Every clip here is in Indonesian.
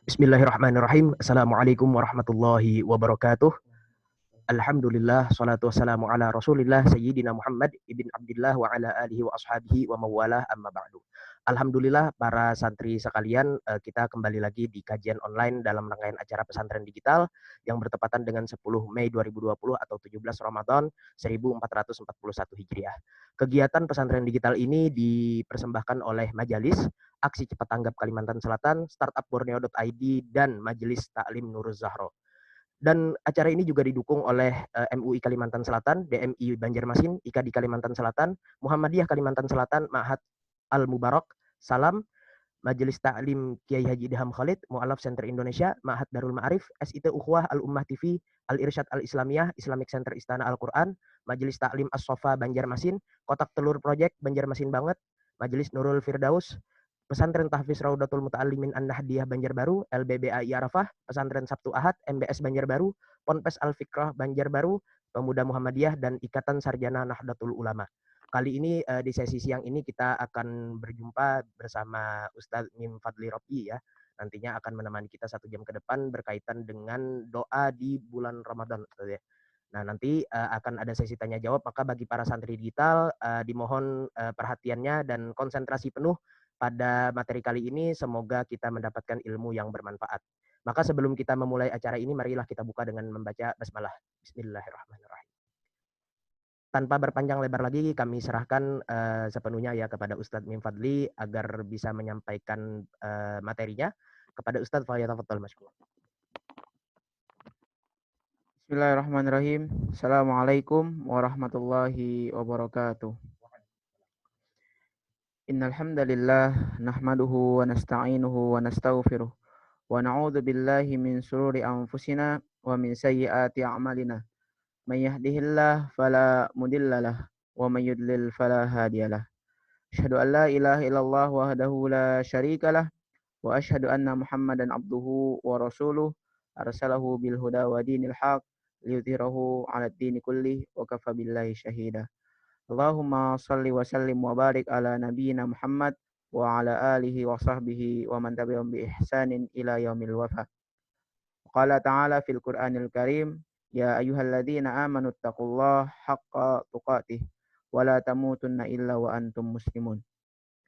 Bismillahirrahmanirrahim. Assalamualaikum warahmatullahi wabarakatuh. Alhamdulillah, salatu wassalamu ala rasulillah Sayyidina Muhammad ibn Abdillah wa ala alihi wa ashabihi wa mawalah amma ba'du. Alhamdulillah para santri sekalian, kita kembali lagi di kajian online dalam rangkaian acara pesantren digital yang bertepatan dengan 10 Mei 2020 atau 17 Ramadan 1441 Hijriah. Kegiatan pesantren digital ini dipersembahkan oleh Majalis, Aksi Cepat Tanggap Kalimantan Selatan, Startup Borneo.id, dan Majelis Taklim Nuruz Zahro. Dan acara ini juga didukung oleh MUI Kalimantan Selatan, DMI Banjarmasin, IKADI Kalimantan Selatan, Muhammadiyah Kalimantan Selatan, Ma'had Al-Mubarak, Salam, Majelis Taklim Kiai Haji Idham Khalid, Mu'alaf Center Indonesia, Ma'had Darul Ma'arif, SIT Ukhuwah Al-Ummah TV, Al-Irsyad Al-Islamiyah, Islamic Center Istana Al-Quran, Majelis Taklim As-Sofa Banjarmasin, Kotak Telur Project Banjarmasin Banget, Majelis Nurul Firdaus, Pesantren Tahfiz Raudatul Muta'allimin An-Nahdiyah Banjarbaru, LBBAI Arafah, Pesantren Sabtu Ahad, MBS Banjarbaru, Ponpes Al-Fikrah Banjarbaru, Pemuda Muhammadiyah, dan Ikatan Sarjana Nahdlatul Ulama. Kali ini di sesi siang ini kita akan berjumpa bersama Ustadz Mim Fadli Robi ya. Nantinya akan menemani kita 1 jam ke depan berkaitan dengan doa di bulan Ramadan. Nah, nanti akan ada sesi tanya jawab, maka bagi para santri digital dimohon perhatiannya dan konsentrasi penuh pada materi kali ini. Semoga kita mendapatkan ilmu yang bermanfaat. Maka sebelum kita memulai acara ini, marilah kita buka dengan membaca basmalah. Bismillahirrahmanirrahim. Tanpa berpanjang lebar lagi, kami serahkan sepenuhnya ya kepada Ustadz Mim Fadli agar bisa menyampaikan materinya. Kepada Ustadz, falyatafaddal mashkur. Bismillahirrahmanirrahim. Assalamualaikum warahmatullahi wabarakatuh. Innal hamdalillah nahmaduhu wa nasta'inuhu wa nastaghfiruh wa na'udzu billahi min shururi anfusina wa min sayyiati a'malina. May yahdihillahu fala mudhillalah wa may yudlil fala hadiyalah. Asyhadu an la ilaha illallah wahdahu la syarikalah wa asyhadu anna Muhammadan abduhu wa rasuluh arsalahu bil huda wa dinil haq liyudhhirahu 'ala ad-dini kullih wa kafa billahi syahida. Allahumma shalli wa sallim wa barik ala nabiyyina Muhammad wa ala alihi wa sahbihi wa man tabi'ahum bi ihsanin ila yaumil wafa. Qala ta'ala fil Qur'anil Karim, ya ayyuhalladzina amanu taqullaha haqqa tuqatih wa la tamutunna illa wa antum muslimun.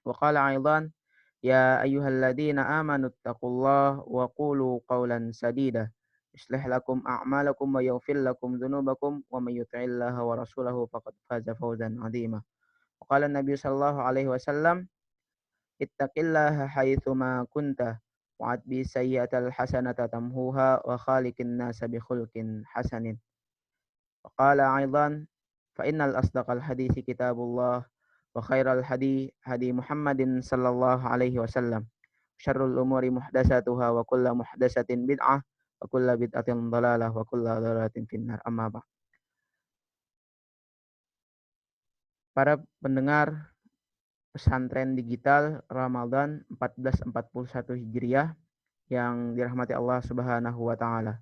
Wa qala aidan, ya ayyuhalladzina amanu taqullaha wa qulu qawlan sadida yuslih lakum a'malakum wa yaghfir lakum dzunubakum wa may yuti'illaha wa rasulahu faqad faza fawzan 'azima. Wa qala an-nabiy sallallahu alaihi wasallam, ittaqillaha haitsu ma kunta wa atbi sayyi'atal hasanata tamhuha wa khaliqin nasa bi khulqin hasanin. Wa qala aidan, fa innal asdaqal hadithi kitabullah wa khairal hadi hadi Muhammadin sallallahu alaihi wasallam. Syarrul umuri muhdatsatuha wa kullu muhdatsatin bid'ah wa kullu bid'atin dhalalah wa kullu dhalalatin finnar. Amma ba'd. Para pendengar pesantren digital Ramadan 1441 Hijriah yang dirahmati Allah Subhanahu wa taala.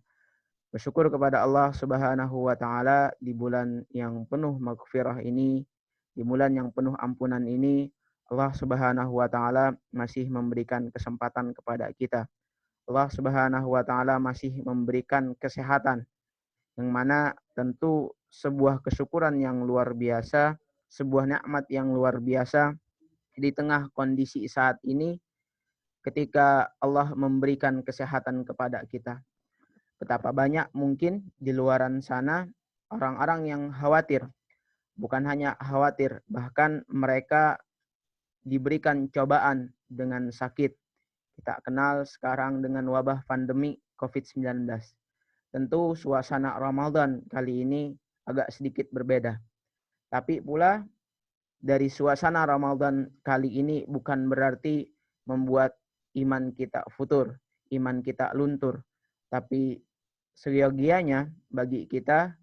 Bersyukur kepada Allah Subhanahu wa taala di bulan yang penuh maghfirah ini, di bulan yang penuh ampunan ini, Allah Subhanahu wa taala masih memberikan kesempatan kepada kita. Allah Subhanahu wa taala masih memberikan kesehatan, yang mana tentu sebuah kesyukuran yang luar biasa, sebuah nikmat yang luar biasa di tengah kondisi saat ini ketika Allah memberikan kesehatan kepada kita. Betapa banyak mungkin di luaran sana orang-orang yang khawatir. Bukan hanya khawatir, bahkan mereka diberikan cobaan dengan sakit. Kita kenal sekarang dengan wabah pandemi COVID-19. Tentu suasana Ramadan kali ini agak sedikit berbeda. Tapi pula dari suasana Ramadan kali ini bukan berarti membuat iman kita futur, iman kita luntur. Tapi seyogianya bagi kita,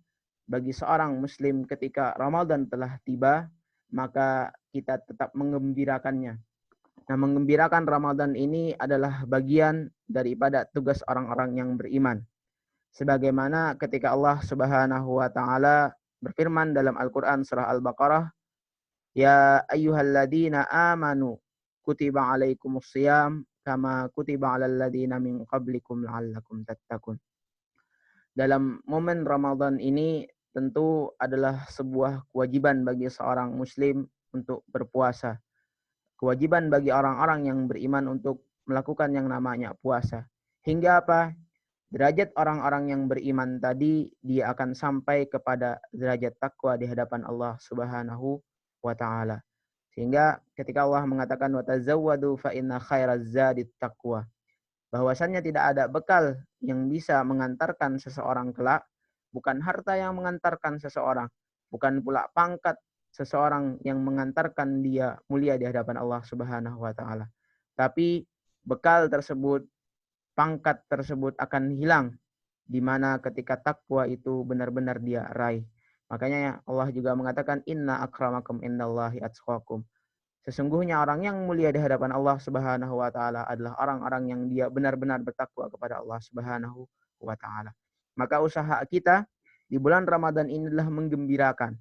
bagi seorang muslim ketika Ramadan telah tiba, maka kita tetap mengembirakannya. Nah, mengembirakan Ramadan ini adalah bagian daripada tugas orang-orang yang beriman. Sebagaimana ketika Allah Subhanahu wa taala berfirman dalam Al-Qur'an surah Al-Baqarah, ya ayyuhalladzina amanu kutiba alaikumus shiyam kama kutiba 'alal ladzina min qablikum la'allakum tattaqun. Dalam momen Ramadan ini tentu adalah sebuah kewajiban bagi seorang muslim untuk berpuasa. Kewajiban bagi orang-orang yang beriman untuk melakukan yang namanya puasa. Hingga apa? Derajat orang-orang yang beriman tadi dia akan sampai kepada derajat takwa di hadapan Allah Subhanahu wa taala. Sehingga ketika Allah mengatakan watazawwadu fa inna khairaz zadit taqwa, bahwasannya tidak ada bekal yang bisa mengantarkan seseorang kelak, bukan harta yang mengantarkan seseorang, bukan pula pangkat seseorang yang mengantarkan dia mulia di hadapan Allah Subhanahu wa taala. Tapi bekal tersebut, pangkat tersebut akan hilang di mana ketika takwa itu benar-benar dia raih. Makanya Allah juga mengatakan inna akramakum indallahi atqakum. Sesungguhnya orang yang mulia di hadapan Allah Subhanahu wa taala adalah orang-orang yang dia benar-benar bertakwa kepada Allah Subhanahu wa taala. Maka usaha kita di bulan Ramadan ini adalah menggembirakan,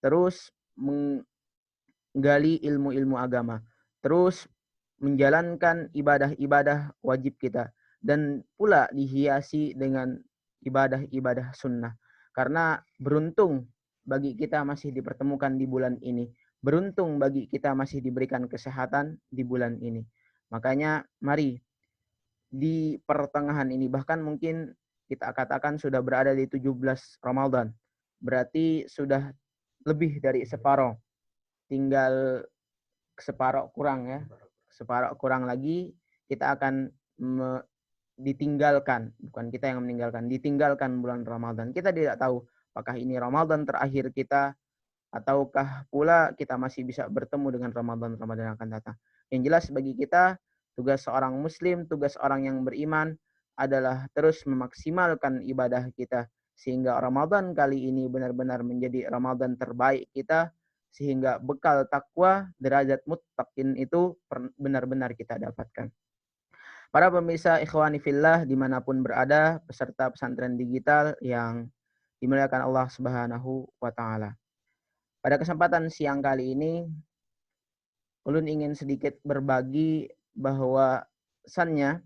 terus menggali ilmu-ilmu agama, terus menjalankan ibadah-ibadah wajib kita, dan pula dihiasi dengan ibadah-ibadah sunnah. Karena beruntung bagi kita masih dipertemukan di bulan ini. Beruntung bagi kita masih diberikan kesehatan di bulan ini. Makanya mari di pertengahan ini, bahkan mungkin kita katakan sudah berada di 17 Ramadan. Berarti sudah lebih dari separuh. Tinggal separuh kurang ya. Separuh kurang lagi kita akan ditinggalkan, bukan kita yang meninggalkan, ditinggalkan bulan Ramadan. Kita tidak tahu apakah ini Ramadan terakhir kita ataukah pula kita masih bisa bertemu dengan Ramadan-Ramadan yang akan datang. Yang jelas bagi kita, tugas seorang muslim, tugas orang yang beriman adalah terus memaksimalkan ibadah kita sehingga Ramadan kali ini benar-benar menjadi Ramadan terbaik kita, sehingga bekal takwa, derajat muttaqin itu benar-benar kita dapatkan. Para pemirsa ikhwani fillah dimanapun berada, peserta pesantren digital yang dimuliakan Allah Subhanahu wa taala. Pada kesempatan siang kali ini, ulun ingin sedikit berbagi bahwasannya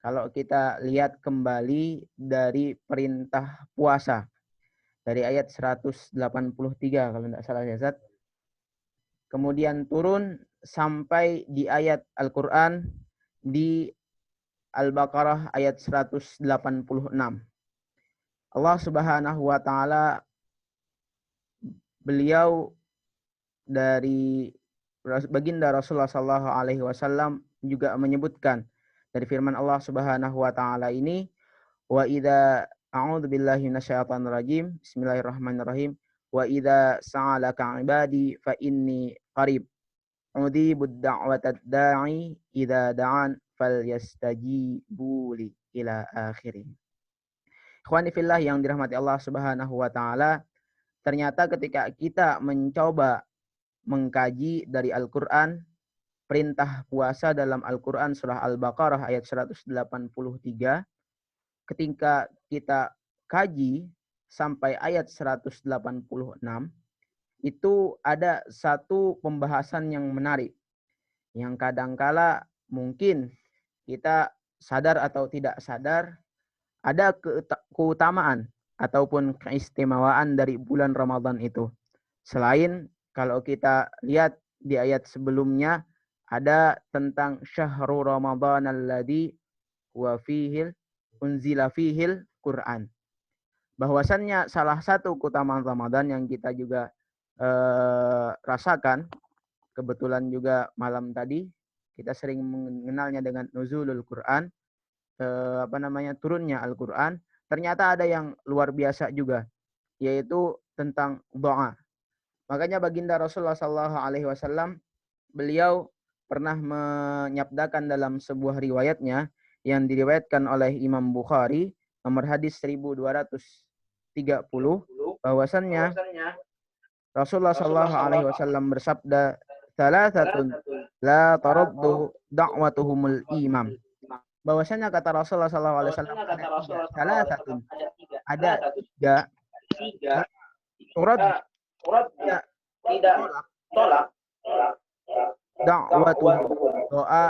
kalau kita lihat kembali dari perintah puasa dari ayat 183 kalau tidak salah ya Zat. Kemudian turun sampai di ayat Al-Qur'an di Al-Baqarah ayat 186. Allah Subhanahu wa taala beliau dari baginda Rasulullah sallallahu alaihi wasallam juga menyebutkan dari firman Allah Subhanahu wa taala ini, wa idza a'udzu billahi minasyaitonir rajim, bismillahirrahmanirrahim, wa idza sa'alaka 'ibadi fa inni qarib udibud da'watad da'i idza da'an falyastajibu li ila akhirin. Ikhwani fillah yang dirahmati Allah Subhanahu wa taala, ternyata ketika kita mencoba mengkaji dari Al-Qur'an, perintah puasa dalam Al-Qur'an surah Al-Baqarah ayat 183, ketika kita kaji sampai ayat 186, itu ada satu pembahasan yang menarik yang kadangkala mungkin kita sadar atau tidak sadar ada keutamaan ataupun keistimewaan dari bulan Ramadan itu. Selain kalau kita lihat di ayat sebelumnya ada tentang syahrul Ramadan alladzi wa fihi unzila fihil Quran. Bahwasannya salah satu keutamaan Ramadan yang kita juga rasakan, kebetulan juga malam tadi kita sering mengenalnya dengan nuzulul Quran, turunnya Al-Quran. Ternyata ada yang luar biasa juga, yaitu tentang doa. Makanya baginda Rasulullah SAW, beliau pernah menyabdakan dalam sebuah riwayatnya yang diriwayatkan oleh Imam Bukhari, nomor hadis 1230, bahwasannya Rasulullah SAW bersabda, "Thalathatun la taraddu da'watuhumul imam." Bahwasanya kata Rasulullah SAW ada tiga surat tidak tolak da'watuhum, doa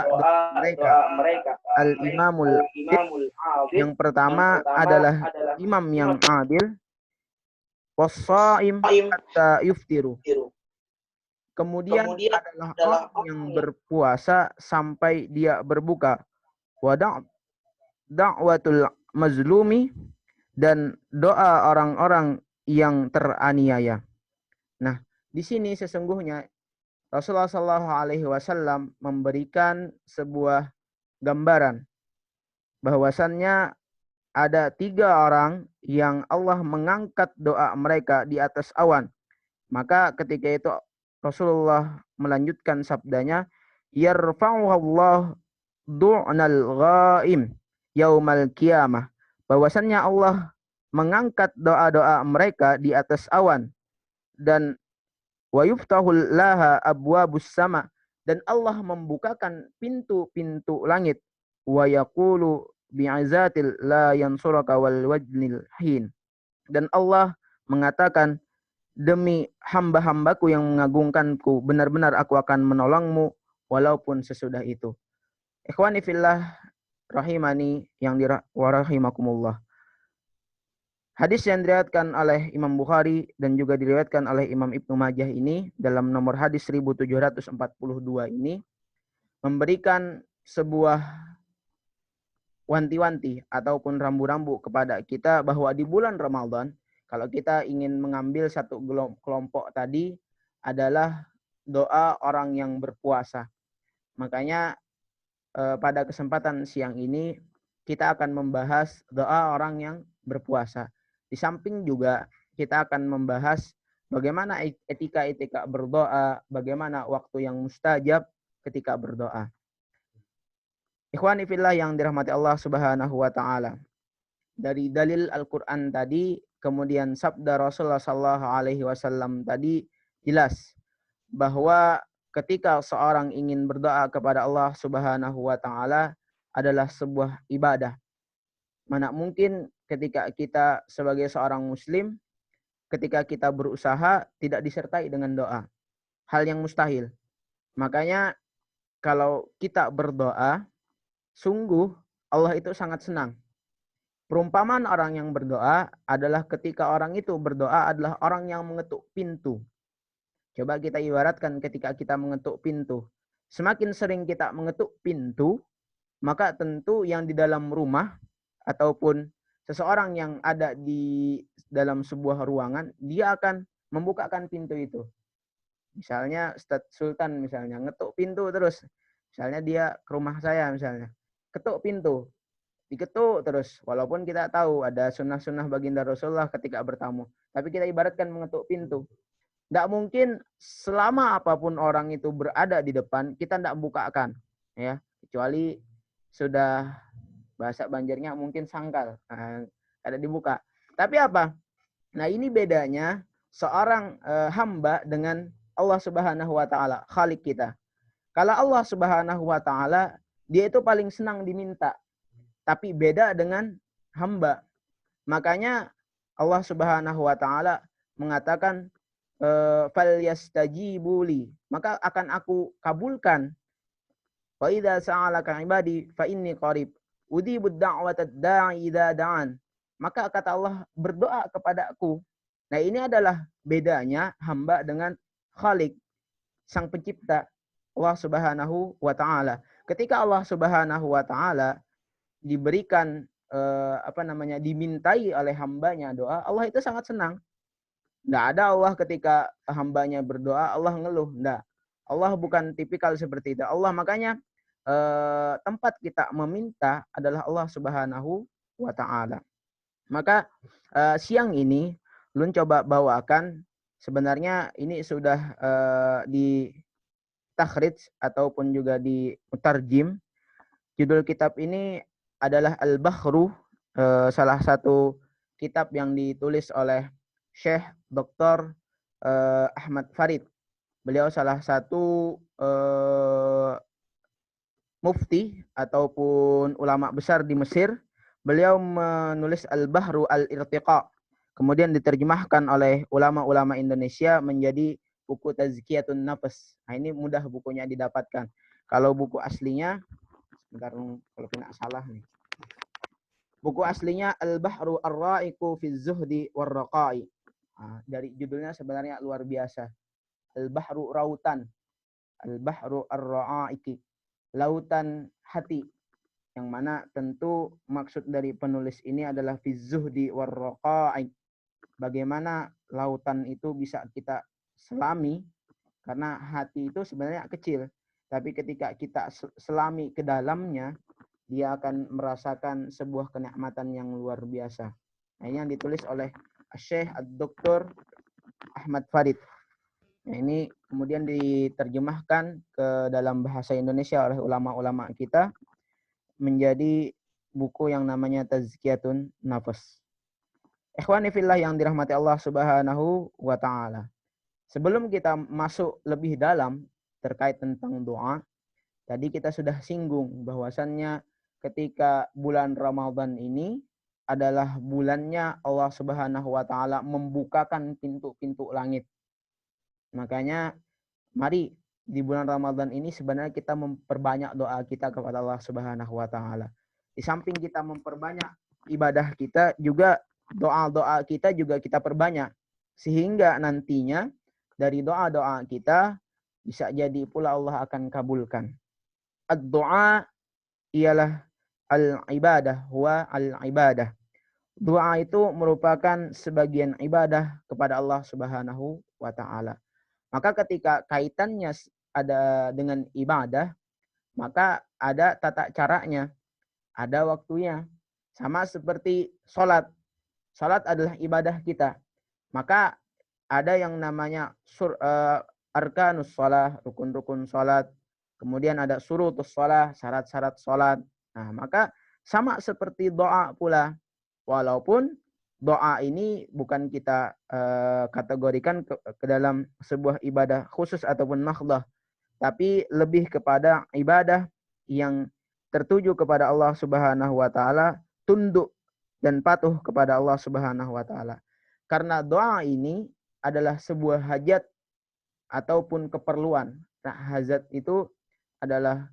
mereka. Al-imamul adil, yang pertama adalah imam yang adil, was-shaim hatta yuftiru. Kemudian adalah orang yang berpuasa sampai dia berbuka. Wa da'watul mazlumi, dan doa orang-orang yang teraniaya. Nah, di sini sesungguhnya Rasulullah Shallallahu Alaihi Wasallam memberikan sebuah gambaran bahwasannya ada 3 orang yang Allah mengangkat doa mereka di atas awan. Maka ketika itu Rasulullah melanjutkan sabdanya, yarfa'uhallah du'nal ghaim yaumal qiyamah, bahwasannya Allah mengangkat doa-doa mereka di atas awan, dan wa yuftahul laha abwabus sama, dan Allah membukakan pintu-pintu langit, wa yaqulu bi'izatil la yansuraka wal wajnil hin, dan Allah mengatakan, demi hamba-hambaku yang mengagungkanku, benar-benar aku akan menolongmu walaupun sesudah itu. Ikhwani fillah rahimani yang dirahimakumullah. Hadis yang diriwayatkan oleh Imam Bukhari dan juga diriwayatkan oleh Imam Ibnu Majah ini dalam nomor hadis 1742 ini memberikan sebuah wanti-wanti ataupun rambu-rambu kepada kita bahwa di bulan Ramadan, kalau kita ingin mengambil satu kelompok tadi adalah doa orang yang berpuasa. Makanya pada kesempatan siang ini kita akan membahas doa orang yang berpuasa. Di samping juga kita akan membahas bagaimana etika-etika berdoa, bagaimana waktu yang mustajab ketika berdoa. Ikhwani fillah yang dirahmati Allah Subhanahu wa taala. Dari dalil Al-Qur'an tadi, kemudian sabda Rasulullah sallallahu alaihi wasallam tadi, jelas bahwa ketika seorang ingin berdoa kepada Allah Subhanahu wa taala adalah sebuah ibadah. Mana mungkin ketika kita sebagai seorang muslim, ketika kita berusaha tidak disertai dengan doa. Hal yang mustahil. Makanya kalau kita berdoa, sungguh Allah itu sangat senang. Perumpamaan orang yang berdoa adalah ketika orang itu berdoa adalah orang yang mengetuk pintu. Coba kita ibaratkan ketika kita mengetuk pintu. Semakin sering kita mengetuk pintu, maka tentu yang di dalam rumah ataupun seseorang yang ada di dalam sebuah ruangan, dia akan membukakan pintu itu. Misalnya Ustadz Sultan misalnya ngetuk pintu terus. Misalnya dia ke rumah saya misalnya. Ketuk pintu. Diketuk terus. Walaupun kita tahu ada sunnah-sunnah baginda Rasulullah ketika bertamu. Tapi kita ibaratkan mengetuk pintu. Tidak mungkin selama apapun orang itu berada di depan, kita tidak bukakan. Ya, kecuali sudah bahasa Banjarnya mungkin sangkal. Ada dibuka. Tapi apa? Nah ini bedanya seorang hamba dengan Allah Subhanahu wa taala, Khalik kita. Kalau Allah Subhanahu wa taala, dia itu paling senang diminta. Tapi beda dengan hamba. Makanya Allah Subhanahu wa taala mengatakan falyastajibuli, maka akan aku kabulkan. Wa idza sa'alaka ibadi fa inni qarib udhibud da'watad da'i idza da'an. Maka kata Allah, berdoa kepadaku. Nah, ini adalah bedanya hamba dengan Khalik, sang pencipta, Allah Subhanahu wa taala. Ketika Allah Subhanahu wa taala diberikan dimintai oleh hambanya doa, Allah itu sangat senang. Tidak ada Allah ketika hambanya berdoa, Allah ngeluh. Tidak. Allah bukan tipikal seperti itu. Allah makanya tempat kita meminta adalah Allah Subhanahu wa taala. Maka siang ini Lun coba bawakan, sebenarnya ini sudah di takhrij ataupun juga di mutarjim. Judul kitab ini adalah Al-Bahru, salah satu kitab yang ditulis oleh Syekh Dr. Ahmad Farid. Beliau salah satu mufti ataupun ulama besar di Mesir. Beliau menulis Al-Bahru Al-Irtiqa. Kemudian diterjemahkan oleh ulama-ulama Indonesia menjadi buku Tazkiyatun Nafs. Nah, ini mudah bukunya didapatkan. Kalau buku aslinya, sebentar kalau kena salah nih. Buku aslinya Al-Bahru Ar-Ra'iqu fi Zuhdi War-Raqa'i. Nah, dari judulnya sebenarnya luar biasa. Al-Bahru Rautan. Al-Bahru Ar-Ra'iqi. Lautan hati. Yang mana tentu maksud dari penulis ini adalah fi Zuhdi War-Raqa'i. Bagaimana lautan itu bisa kita selami, karena hati itu sebenarnya kecil. Tapi ketika kita selami ke dalamnya, dia akan merasakan sebuah kenikmatan yang luar biasa. Nah, ini yang ditulis oleh Syekh Dr. Ahmad Farid. Nah, ini kemudian diterjemahkan ke dalam bahasa Indonesia oleh ulama-ulama kita menjadi buku yang namanya Tazkiyatun Nafs. Ikhwani fillah yang dirahmati Allah Subhanahu wa taala. Sebelum kita masuk lebih dalam terkait tentang doa, tadi kita sudah singgung bahwasannya ketika bulan Ramadan ini adalah bulannya Allah Subhanahu wa taala membukakan pintu-pintu langit. Makanya mari di bulan Ramadan ini sebenarnya kita memperbanyak doa kita kepada Allah Subhanahu wa taala. Di samping kita memperbanyak ibadah kita, juga doa-doa kita juga kita perbanyak. Sehingga nantinya dari doa-doa kita bisa jadi pula Allah akan kabulkan. Ad-doa ialah al-ibadah, huwa al-ibadah. Doa itu merupakan sebagian ibadah kepada Allah Subhanahu wa taala. Maka ketika kaitannya ada dengan ibadah, maka ada tata caranya, ada waktunya. Sama seperti sholat. Sholat adalah ibadah kita. Maka ada yang namanya arkanus sholat, rukun-rukun sholat. Kemudian ada surutus sholat, syarat-syarat sholat. Nah, maka sama seperti doa pula. Walaupun doa ini bukan kita kategorikan ke dalam sebuah ibadah khusus ataupun makhdah, tapi lebih kepada ibadah yang tertuju kepada Allah Subhanahu wa taala, tunduk dan patuh kepada Allah Subhanahu wa taala. Karena doa ini adalah sebuah hajat ataupun keperluan. Nah, hajat itu adalah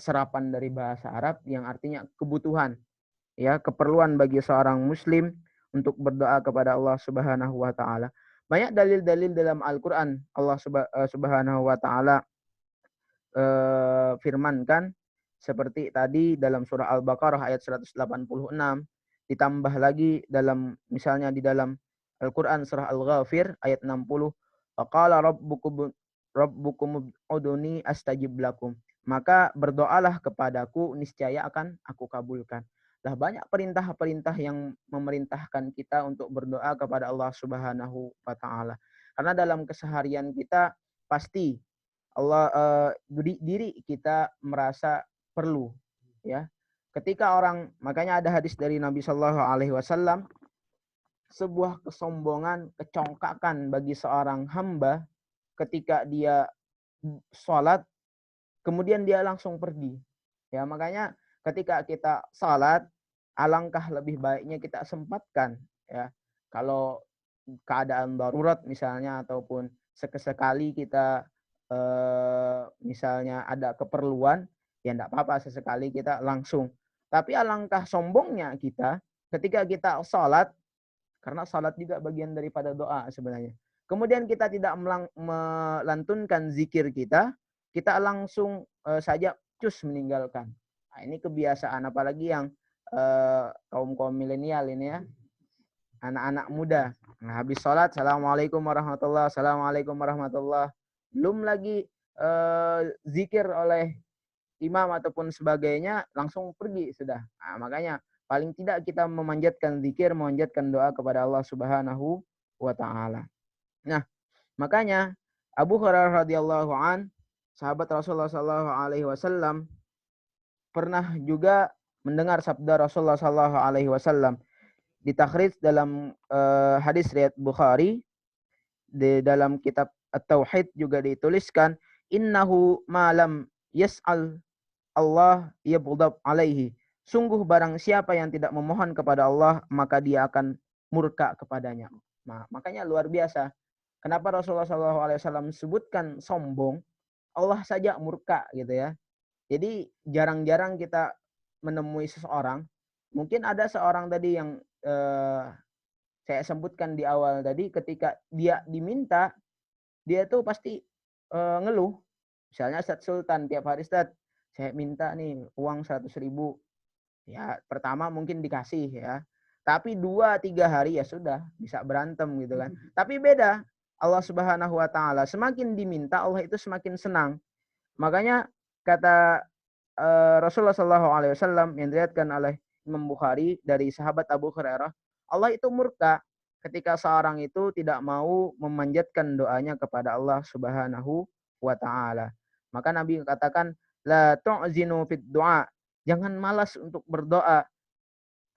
serapan dari bahasa Arab yang artinya kebutuhan. Ya, keperluan bagi seorang muslim untuk berdoa kepada Allah Subhanahu wa taala. Banyak dalil-dalil dalam Al-Qur'an Allah Subhanahu wa taala firmankan seperti tadi dalam surah Al-Baqarah ayat 186, ditambah lagi dalam misalnya di dalam Al-Qur'an surah Al-Ghafir ayat 60, qala rabbukum ud'uni astajib lakum. Maka berdoalah kepadaku, niscaya akan aku kabulkan. Lah banyak perintah-perintah yang memerintahkan kita untuk berdoa kepada Allah Subhanahu wa taala. Karena dalam keseharian kita pasti Allah diri kita merasa perlu, ya. Ketika orang, makanya ada hadis dari Nabi Shallallahu alaihi wasallam, sebuah kesombongan, kecongkakan bagi seorang hamba ketika dia sholat kemudian dia langsung pergi. Ya, makanya ketika kita salat, alangkah lebih baiknya kita sempatkan, ya. Kalau keadaan darurat misalnya ataupun sesekali kita misalnya ada keperluan, ya enggak apa-apa sesekali kita langsung. Tapi alangkah sombongnya kita ketika kita salat, karena salat juga bagian daripada doa sebenarnya. Kemudian kita tidak melantunkan zikir kita langsung saja cus meninggalkan. Nah, ini kebiasaan apalagi yang kaum milenial ini, ya, anak-anak muda. Nah, habis sholat, assalamualaikum warahmatullah, assalamualaikum warahmatullah. Belum lagi zikir oleh imam ataupun sebagainya, langsung pergi sudah. Nah, makanya paling tidak kita memanjatkan zikir, memanjatkan doa kepada Allah Subhanahu wa taala. Nah, makanya Abu Hurairah radhiyallahu an, sahabat Rasulullah sallallahu alaihi wasallam, pernah juga mendengar sabda Rasulullah sallallahu alaihi wasallam ditakhrij dalam hadis riwayat Bukhari. Di dalam kitab At-Tauhid juga dituliskan, innahu ma lam yas'al Allah yabghadab alaihi. Sungguh barang siapa yang tidak memohon kepada Allah, maka dia akan murka kepadanya. Nah, makanya luar biasa. Kenapa Rasulullah SAW sebutkan sombong? Allah saja murka gitu ya. Jadi jarang-jarang kita menemui seseorang. Mungkin ada seorang tadi yang saya sebutkan di awal tadi, ketika dia diminta, dia tuh pasti ngeluh. Misalnya Ustadz Sultan tiap hari, Ustadz saya minta nih uang 100.000. Ya pertama mungkin dikasih ya. Tapi 2-3 hari ya sudah bisa berantem gitu kan. Tapi beda Allah Subhanahu wa taala, semakin diminta Allah itu semakin senang. Makanya kata Rasulullah SAW yang diriwayatkan oleh Imam Bukhari dari sahabat Abu Hurairah, Allah itu murka ketika seorang itu tidak mau memanjatkan doanya kepada Allah Subhanahu wa taala. Maka Nabi katakan, la tu'zinu fid du'a. Jangan malas untuk berdoa.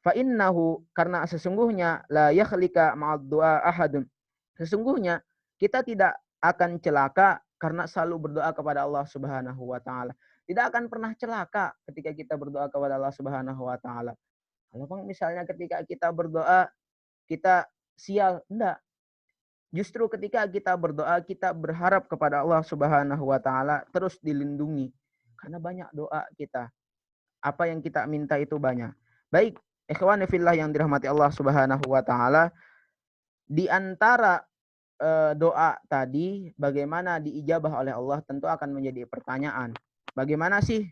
Fa innahu, karena sesungguhnya la yakhlika ma'ad du'a ahadun. Sesungguhnya kita tidak akan celaka karena selalu berdoa kepada Allah Subhanahu wa taala. Tidak akan pernah celaka ketika kita berdoa kepada Allah Subhanahu wa taala. Kalau misalnya ketika kita berdoa kita sial, enggak. Justru ketika kita berdoa kita berharap kepada Allah Subhanahu wa taala terus dilindungi. Karena banyak doa kita. Apa yang kita minta itu banyak. Baik, ikhwani fillah yang dirahmati Allah Subhanahu wa taala, di antara doa tadi bagaimana diijabah oleh Allah tentu akan menjadi pertanyaan. Bagaimana sih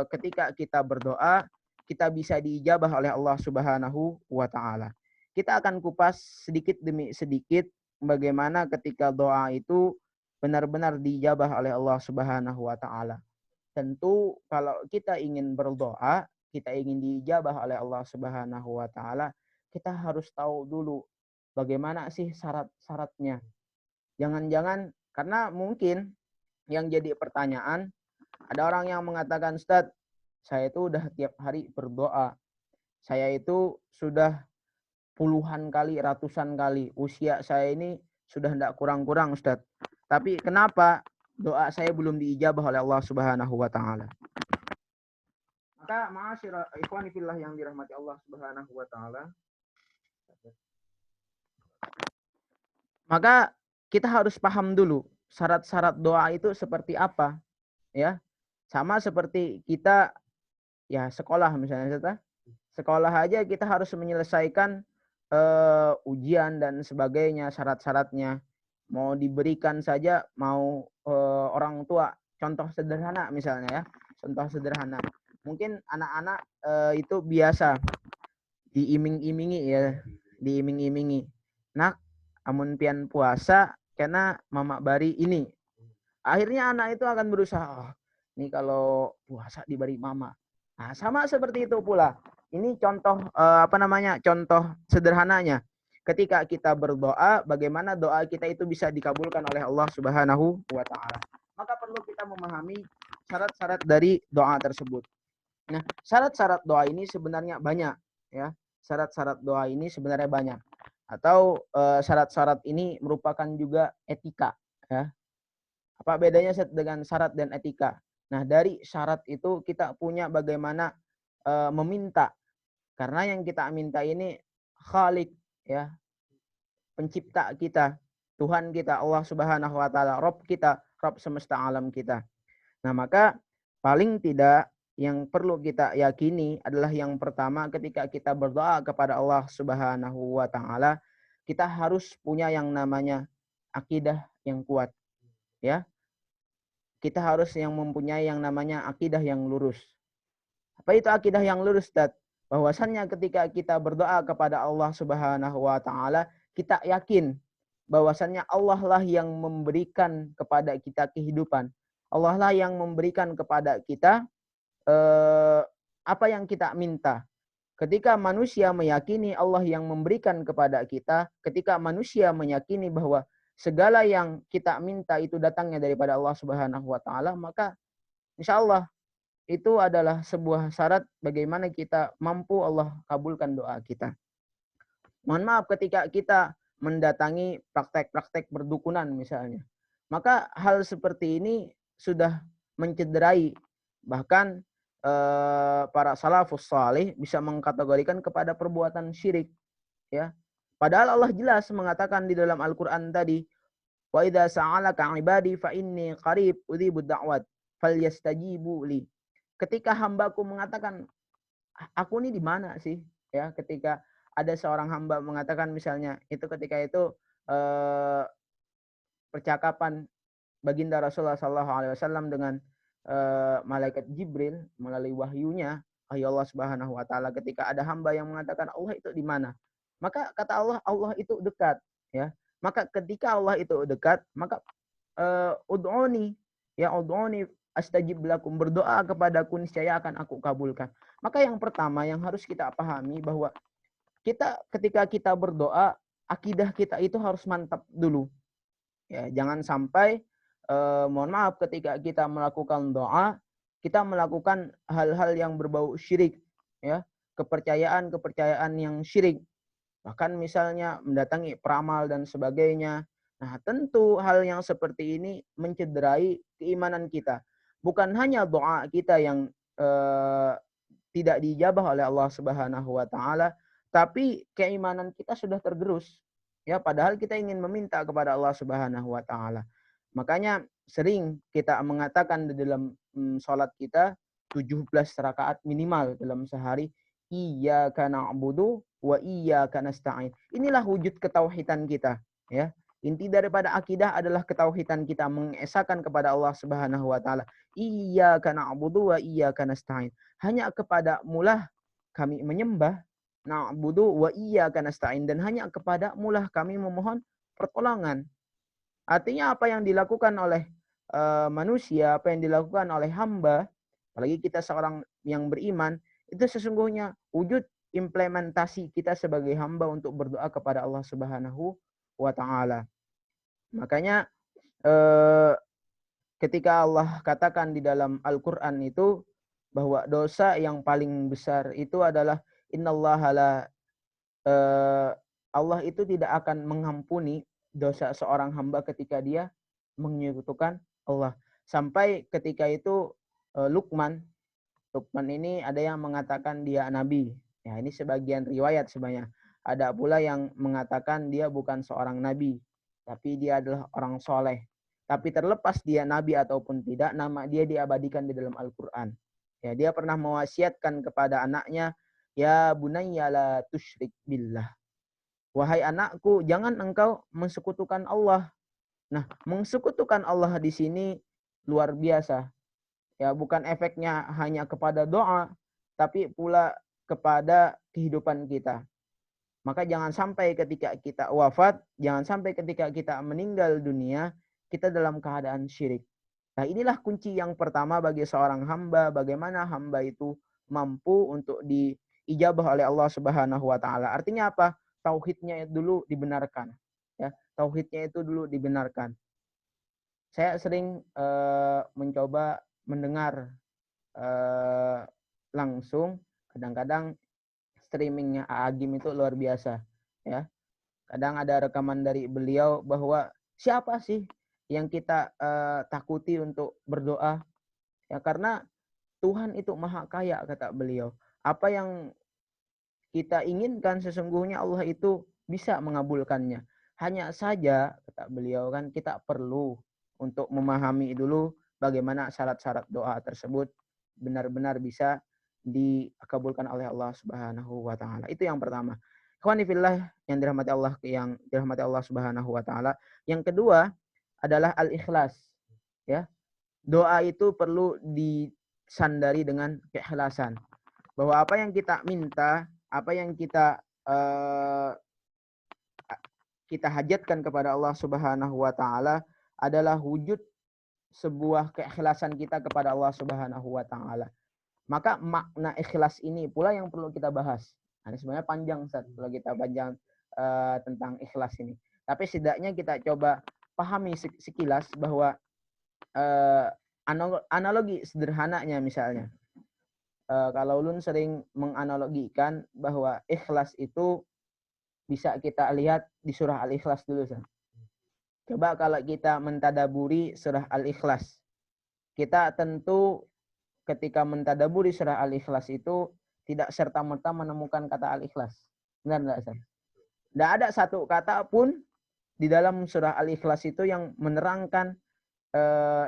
ketika kita berdoa kita bisa diijabah oleh Allah Subhanahu wa taala? Kita akan kupas sedikit demi sedikit bagaimana ketika doa itu benar-benar diijabah oleh Allah Subhanahu wa taala. Tentu kalau kita ingin berdoa, kita ingin diijabah oleh Allah Subhanahu wa taala, kita harus tahu dulu bagaimana sih syarat-syaratnya. Jangan-jangan karena mungkin yang jadi pertanyaan, ada orang yang mengatakan, Ustadz, saya itu udah tiap hari berdoa. Saya itu sudah puluhan kali, ratusan kali. Usia saya ini sudah tidak kurang-kurang, Ustadz. Tapi kenapa doa saya belum diijabah oleh Allah Subhanahu wa taala? Maka ma'asyiral ikhwani fillah yang dirahmati Allah Subhanahu wa taala, maka kita harus paham dulu syarat-syarat doa itu seperti apa, ya. Sama seperti kita ya sekolah misalnya, sekolah aja kita harus menyelesaikan ujian dan sebagainya, syarat-syaratnya. Mau diberikan saja, mau orang tua, contoh sederhana misalnya ya, contoh sederhana. Mungkin anak-anak itu biasa diiming-imingi ya, diiming-imingi. Nak, amun pian puasa karena mama bari ini. Akhirnya anak itu akan berusaha, oh, ini kalau puasa diberi mama. Nah, sama seperti itu pula. Ini contoh contoh sederhananya. Ketika kita berdoa, bagaimana doa kita itu bisa dikabulkan oleh Allah Subhanahu wa taala. Maka perlu kita memahami syarat-syarat dari doa tersebut. Nah, syarat-syarat doa ini sebenarnya banyak, ya. Syarat-syarat doa ini sebenarnya banyak. Atau syarat-syarat ini merupakan juga etika, ya. Apa bedanya dengan syarat dan etika? Nah, dari syarat itu kita punya bagaimana meminta. Karena yang kita minta ini Khalik, ya, pencipta kita, Tuhan kita, Allah Subhanahu wa taala, Rabb kita, Rabb semesta alam kita. Nah, maka paling tidak yang perlu kita yakini adalah yang pertama, ketika kita berdoa kepada Allah Subhanahu wa taala, kita harus punya yang namanya akidah yang kuat, ya. Kita harus yang mempunyai yang namanya akidah yang lurus. Apa itu akidah yang lurus, Ustaz? Bahwasannya ketika kita berdoa kepada Allah Subhanahu wa taala, kita yakin bahwasannya Allah lah yang memberikan kepada kita kehidupan. Allah lah yang memberikan kepada kita apa yang kita minta. Ketika manusia meyakini Allah yang memberikan kepada kita, ketika manusia meyakini bahwa segala yang kita minta itu datangnya daripada Allah Subhanahu wa taala, maka insya Allah itu adalah sebuah syarat bagaimana kita mampu Allah kabulkan doa kita. Mohon maaf ketika kita mendatangi praktek-praktek perdukunan misalnya. Maka hal seperti ini sudah mencederai, bahkan para salafus salih bisa mengkategorikan kepada perbuatan syirik, ya. Padahal Allah jelas mengatakan di dalam Al-Quran tadi, wa idza sa'alaka 'ibadi fa inni qarib udzibud da'wat falyastajibu li. Ketika hambaku mengatakan, aku ini di mana sih? Ya, ketika ada seorang hamba mengatakan misalnya, itu ketika itu percakapan baginda Rasulullah SAW dengan malaikat Jibril melalui wahyunya, wahyu Allah Subhanahu wa taala, ketika ada hamba yang mengatakan Allah itu di mana? Maka kata Allah, Allah itu dekat, ya. Maka ketika Allah itu dekat, maka ud'uni, ya ud'uni astajib lakum, berdoa kepadaku niscaya akan aku kabulkan. Maka yang pertama yang harus kita pahami bahwa kita ketika kita berdoa, akidah kita itu harus mantap dulu. Ya, jangan sampai mohon maaf ketika kita melakukan doa, kita melakukan hal-hal yang berbau syirik, ya, kepercayaan yang syirik. Bahkan misalnya mendatangi peramal dan sebagainya. Nah, tentu hal yang seperti ini mencederai keimanan kita. Bukan hanya doa kita yang tidak dijabah oleh Allah Subhanahu wa taala, tapi keimanan kita sudah tergerus. Ya, padahal kita ingin meminta kepada Allah Subhanahu wa taala. Makanya sering kita mengatakan di dalam sholat kita 17 rakaat minimal dalam sehari. Iyyaka na'budu wa iyyaka nasta'in. Inilah wujud ketauhidan kita, ya. Inti daripada akidah adalah ketauhidan kita, mengesahkan kepada Allah Subhanahu wa taala. Iyyaka na'budu wa iyyaka nasta'in. Hanya kepada mulah kami menyembah, na'budu wa iyyaka nasta'in, dan hanya kepada mulah kami memohon pertolongan. Artinya apa yang dilakukan oleh manusia, apa yang dilakukan oleh hamba, apalagi kita seorang yang beriman, itu sesungguhnya wujud implementasi kita sebagai hamba untuk berdoa kepada Allah Subhanahu wa taala. Makanya ketika Allah katakan di dalam Al-Qur'an itu bahwa dosa yang paling besar itu adalah innallaha la Allah itu tidak akan mengampuni dosa seorang hamba ketika dia menyekutukan Allah. Sampai ketika itu Luqman ini ada yang mengatakan dia nabi. Ya, ini sebagian riwayat sebenarnya. Ada pula yang mengatakan dia bukan seorang nabi, tapi dia adalah orang soleh. Tapi terlepas dia nabi ataupun tidak, nama dia diabadikan di dalam Al-Quran. Ya, dia pernah mewasiatkan kepada anaknya, ya bunayya la tusyrik billah. Wahai anakku, jangan engkau mensekutukan Allah. Nah, mensekutukan Allah di sini luar biasa. Ya, bukan efeknya hanya kepada doa, tapi pula kepada kehidupan kita. Maka jangan sampai ketika kita wafat, jangan sampai ketika kita meninggal dunia, kita dalam keadaan syirik. Nah, inilah kunci yang pertama bagi seorang hamba, bagaimana hamba itu mampu untuk diijabah oleh Allah Subhanahu wa taala. Artinya apa? Tauhidnya dulu dibenarkan. Ya, tauhidnya itu dulu dibenarkan. Saya sering mencoba mendengar langsung, kadang-kadang streamingnya Agim itu luar biasa, ya. Kadang ada rekaman dari beliau bahwa siapa sih yang kita takuti untuk berdoa, ya, karena Tuhan itu maha kaya, kata beliau. Apa yang kita inginkan sesungguhnya Allah itu bisa mengabulkannya. Hanya saja, kata beliau, kan kita perlu untuk memahami dulu bagaimana syarat-syarat doa tersebut benar-benar bisa dikabulkan oleh Allah Subhanahu wa taala. Itu yang pertama. Ikhwani fillah yang dirahmati Allah Subhanahu wa taala. Yang kedua adalah al-ikhlas, ya. Doa itu perlu disandari dengan keikhlasan. Bahwa apa yang kita minta, apa yang kita hajatkan kepada Allah Subhanahu wa taala adalah wujud sebuah keikhlasan kita kepada Allah Subhanahu wa taala. Maka makna ikhlas ini pula yang perlu kita bahas. Nah, ini sebenarnya panjang, Ustaz, kalau kita panjang tentang ikhlas ini. Tapi setidaknya kita coba pahami sekilas bahwa analogi sederhananya misalnya. Kalau ulun sering menganalogikan bahwa ikhlas itu bisa kita lihat di surah Al-Ikhlas dulu, Ustaz. Coba kalau kita mentadaburi surah Al-Ikhlas, kita tentu ketika mentadaburi surah Al-Ikhlas itu tidak serta-merta menemukan kata Al-Ikhlas. Benar enggak, Ustaz? Tidak ada satu kata pun di dalam surah Al-Ikhlas itu yang menerangkan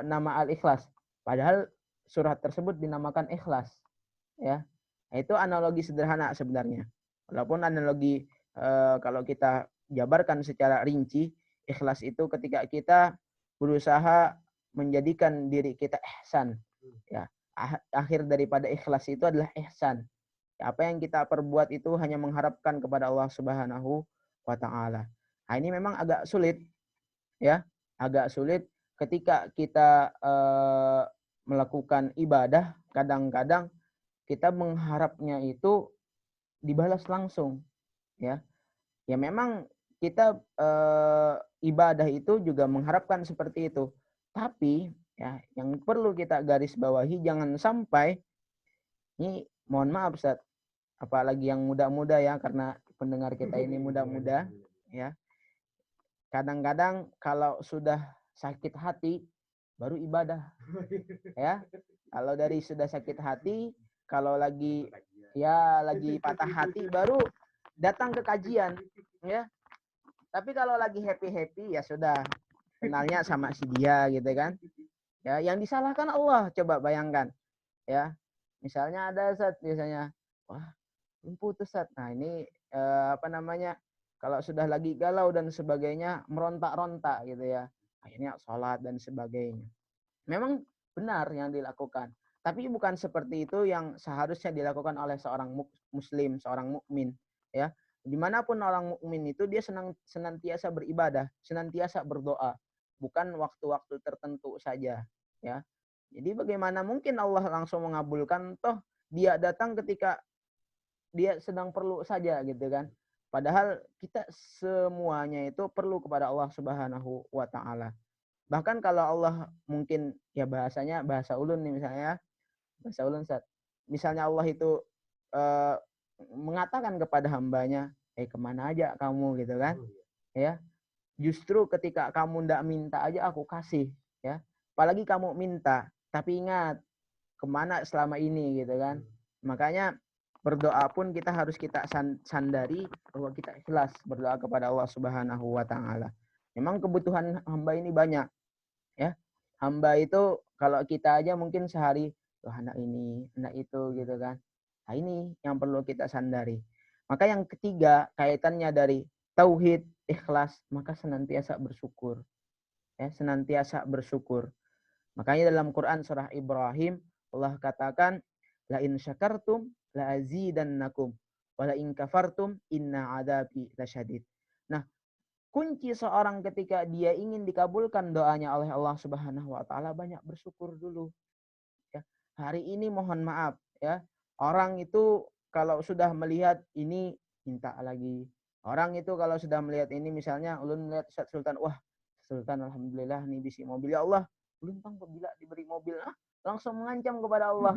nama Al-Ikhlas. Padahal surah tersebut dinamakan Ikhlas. Ya, itu analogi sederhana sebenarnya. Walaupun analogi kalau kita jabarkan secara rinci, ikhlas itu ketika kita berusaha menjadikan diri kita ihsan. Ya, akhir daripada ikhlas itu adalah ihsan. Apa yang kita perbuat itu hanya mengharapkan kepada Allah Subhanahu wa taala. Nah, ini memang agak sulit ya, agak sulit ketika kita melakukan ibadah, kadang-kadang kita mengharapnya itu dibalas langsung ya. Ya memang kita ibadah itu juga mengharapkan seperti itu. Tapi ya yang perlu kita garis bawahi jangan sampai, ini mohon maaf Ustaz, apalagi yang muda-muda ya, karena pendengar kita ini muda-muda ya. Kadang-kadang kalau sudah sakit hati baru ibadah. Ya. Kalau dari sudah sakit hati, kalau lagi patah hati baru datang ke kajian, ya. Tapi kalau lagi happy-happy ya sudah kenalnya sama si dia gitu kan. Ya, yang disalahkan Allah, coba bayangkan. Ya. Misalnya ada Ustaz biasanya, wah, putus Ustaz. Nah, ini kalau sudah lagi galau dan sebagainya, meronta-ronta gitu ya. Akhirnya sholat dan sebagainya. Memang benar yang dilakukan. Tapi bukan seperti itu yang seharusnya dilakukan oleh seorang muslim, seorang mukmin. Ya, dimanapun orang mukmin itu dia senantiasa beribadah, senantiasa berdoa, bukan waktu-waktu tertentu saja. Ya, jadi bagaimana mungkin Allah langsung mengabulkan? Toh dia datang ketika dia sedang perlu saja gitu kan. Padahal kita semuanya itu perlu kepada Allah Subhanahu wa taala. Bahkan kalau Allah mungkin ya bahasanya bahasa ulun nih misalnya, bahasa ulun Ustaz. Misalnya Allah itu mengatakan kepada hambanya, kemana aja kamu gitu kan. Ya, justru ketika kamu ndak minta aja aku kasih ya. Apalagi kamu minta, tapi ingat kemana selama ini gitu kan. Makanya berdoa pun kita harus kita sandari bahwa kita ikhlas berdoa kepada Allah Subhanahu wa taala. Memang kebutuhan hamba ini banyak ya. Hamba itu kalau kita aja mungkin sehari anak ini, anak itu gitu kan. Nah, ini yang perlu kita sandari. Maka yang ketiga kaitannya dari tauhid, ikhlas, maka senantiasa bersyukur. Ya, senantiasa bersyukur. Makanya dalam Quran surah Ibrahim Allah katakan la in syakartum la azidannakum wa la in kafartum inna adabi lasyadid. Nah, kunci seorang ketika dia ingin dikabulkan doanya oleh Allah Subhanahu wa taala banyak bersyukur dulu. Ya. Hari ini mohon maaf ya. Orang itu kalau sudah melihat ini minta lagi. Orang itu kalau sudah melihat ini misalnya ulun melihat Ustaz Sultan, wah, Sultan alhamdulillah nih bisi mobil ya Allah. Ulun tang bila diberi mobil langsung mengancam kepada Allah.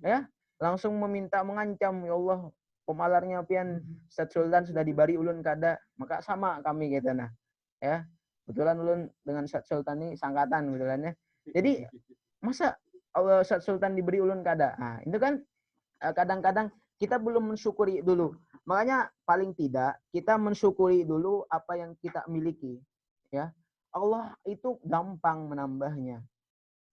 Ya, langsung mengancam ya Allah. Pemalarnya pian Ustaz Sultan sudah diberi ulun kada, maka sama kami gitu nah. Ya. Kebetulan ulun dengan Ustaz Sultan ini sangkatan kebetulan ya. Jadi masa Allah Ustaz Sultan diberi ulun kada. Nah, itu kan kadang-kadang kita belum mensyukuri dulu. Makanya paling tidak kita mensyukuri dulu apa yang kita miliki. Ya. Allah itu gampang menambahnya.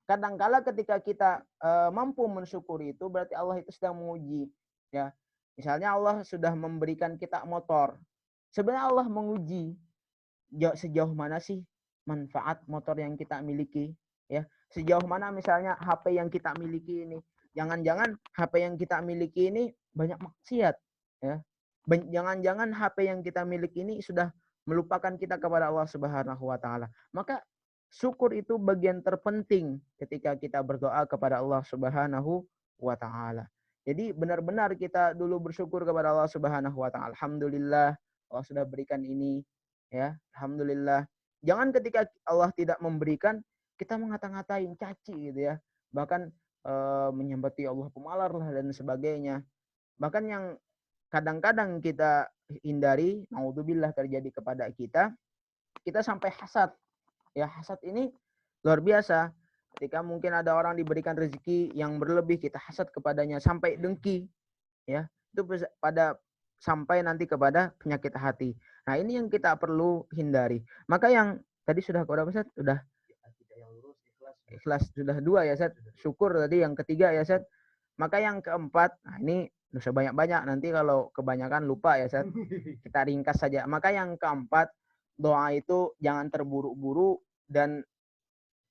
Kadangkala ketika kita mampu mensyukuri itu berarti Allah itu sedang menguji. Ya. Misalnya Allah sudah memberikan kita motor. Sebenarnya Allah menguji sejauh mana sih manfaat motor yang kita miliki. Ya. Sejauh mana misalnya HP yang kita miliki ini. Jangan-jangan HP yang kita miliki ini banyak maksiat. Ya. Jangan-jangan HP yang kita miliki ini sudah melupakan kita kepada Allah Subhanahu wa taala. Maka syukur itu bagian terpenting ketika kita berdoa kepada Allah Subhanahu wa taala. Jadi benar-benar kita dulu bersyukur kepada Allah Subhanahu wa taala. Alhamdulillah Allah sudah berikan ini ya. Alhamdulillah. Jangan ketika Allah tidak memberikan kita mengata-ngatain, caci gitu ya. Bahkan menyambati Allah pemalar lah dan sebagainya. Bahkan yang kadang-kadang kita hindari, naudzubillah terjadi kepada kita sampai hasad. Ya, hasad ini luar biasa. Ketika mungkin ada orang diberikan rezeki yang berlebih, kita hasad kepadanya sampai dengki. Ya, itu pada sampai nanti kepada penyakit hati. Nah, ini yang kita perlu hindari. Maka yang tadi sudah berapa, Ustaz? Sudah ikhlas sudah 2 ya, Ustaz. Syukur tadi yang ketiga ya, Ustaz. Maka yang keempat, nah ini dosa banyak-banyak, nanti kalau kebanyakan lupa ya, Ustaz. Kita ringkas saja. Maka yang keempat, doa itu jangan terburu-buru dan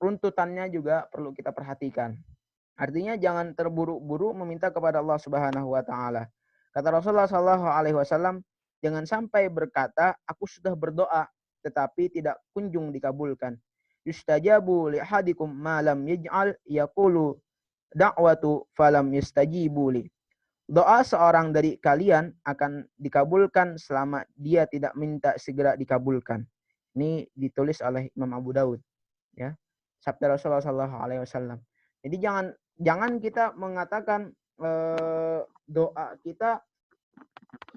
runtutannya juga perlu kita perhatikan. Artinya jangan terburu-buru meminta kepada Allah Subhanahu wa taala. Kata Rasulullah sallallahu alaihi wasallam, jangan sampai berkata, aku sudah berdoa tetapi tidak kunjung dikabulkan. Yustajabu li ahadikum ma lam yaj'al yaqulu da'watu falam yustajibu li. Doa seorang dari kalian akan dikabulkan selama dia tidak minta segera dikabulkan. Ini ditulis oleh Imam Abu Daud, ya. Sabda Rasulullah sallallahu alaihi wasallam. Jadi jangan kita mengatakan doa kita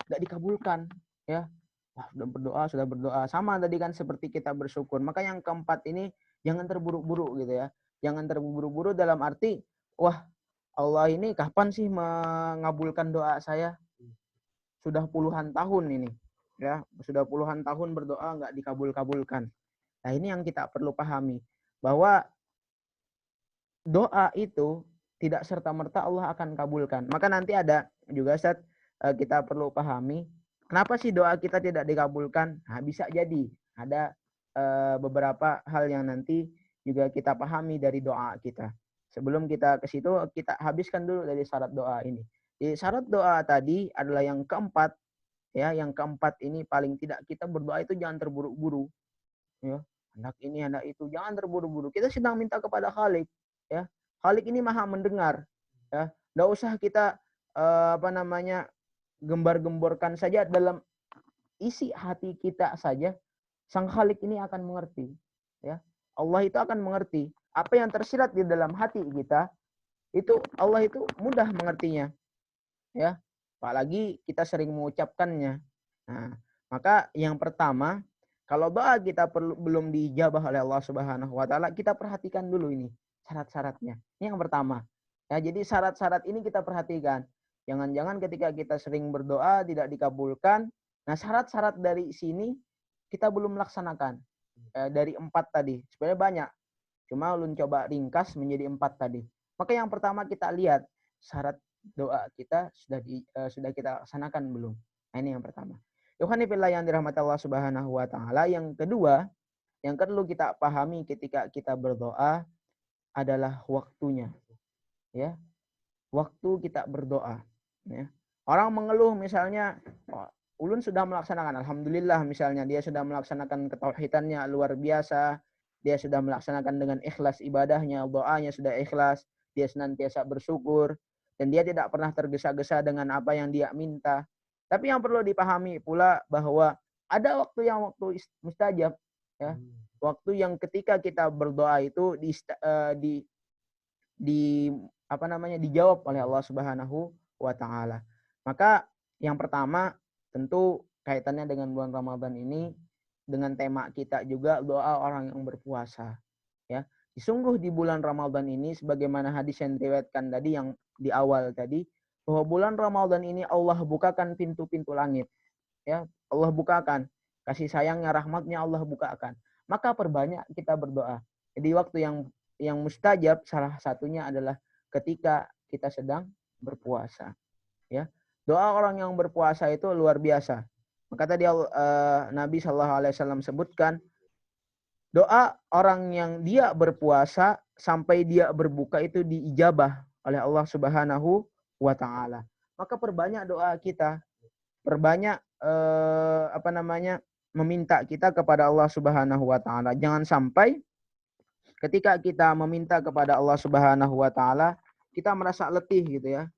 tidak dikabulkan, ya. Wah, sudah berdoa. Sama tadi kan seperti kita bersyukur. Maka yang keempat ini jangan terburu-buru gitu ya. Jangan terburu-buru dalam arti, wah, Allah ini kapan sih mengabulkan doa saya? Sudah puluhan tahun ini, ya. Sudah puluhan tahun berdoa nggak dikabul-kabulkan. Nah, ini yang kita perlu pahami bahwa doa itu tidak serta-merta Allah akan kabulkan. Maka nanti ada juga, Ustaz, kita perlu pahami kenapa sih doa kita tidak dikabulkan. Nah, bisa jadi ada beberapa hal yang nanti juga kita pahami dari doa kita. Sebelum kita ke situ, kita habiskan dulu dari syarat doa ini. Jadi syarat doa tadi adalah yang keempat, ya. Yang keempat ini paling tidak kita berdoa itu jangan terburu-buru, ya. Hendak ini, hendak itu, jangan terburu-buru. Kita sedang minta kepada Khalik, ya. Khalik ini Maha mendengar, ya. Enggak usah kita gembar-gemborkan saja dalam isi hati kita saja. Sang Khalik ini akan mengerti, ya. Allah itu akan mengerti apa yang tersirat di dalam hati kita. Itu Allah itu mudah mengertinya, ya. Apalagi kita sering mengucapkannya. Nah, maka yang pertama, kalau doa kita belum diijabah oleh Allah Subhanahu wa taala, kita perhatikan dulu ini syarat-syaratnya. Ini yang pertama. Ya, jadi syarat-syarat ini kita perhatikan. Jangan-jangan ketika kita sering berdoa tidak dikabulkan. Nah, syarat-syarat dari sini kita belum melaksanakan. Dari 4 tadi. Sebenarnya banyak. Cuma ulun coba ringkas menjadi 4 tadi. Maka yang pertama kita lihat syarat doa kita sudah kita laksanakan belum. Nah, ini yang pertama. Yohanifillah yang dirahmati Allah Subhanahu wa taala. Yang kedua, yang perlu kita pahami ketika kita berdoa adalah waktunya. Ya. Waktu kita berdoa, ya. Orang mengeluh misalnya, oh, ulun sudah melaksanakan, alhamdulillah misalnya dia sudah melaksanakan ketauhidannya luar biasa, dia sudah melaksanakan dengan ikhlas ibadahnya, doanya sudah ikhlas, dia senantiasa bersyukur dan dia tidak pernah tergesa-gesa dengan apa yang dia minta. Tapi yang perlu dipahami pula bahwa ada waktu yang waktu mustajab, ya. Waktu yang ketika kita berdoa itu dijawab oleh Allah Subhanahu wa taala. Maka yang pertama tentu kaitannya dengan bulan Ramadan ini dengan tema kita juga doa orang yang berpuasa, ya. Sungguh di bulan Ramadan ini sebagaimana hadis yang diriwayatkan tadi yang di awal tadi, bahwa bulan Ramadan ini Allah bukakan pintu-pintu langit, ya. Allah bukakan kasih sayangnya, rahmatnya Allah bukakan. Maka perbanyak kita berdoa. Jadi waktu yang mustajab salah satunya adalah ketika kita sedang berpuasa, ya. Doa orang yang berpuasa itu luar biasa. Maka tadi Nabi Shallallahu Alaihi Wasallam sebutkan doa orang yang dia berpuasa sampai dia berbuka itu diijabah oleh Allah Subhanahu wa taala. Maka perbanyak doa kita, perbanyak meminta kita kepada Allah Subhanahu wa taala. Jangan sampai ketika kita meminta kepada Allah Subhanahu wa taala kita merasa letih gitu ya.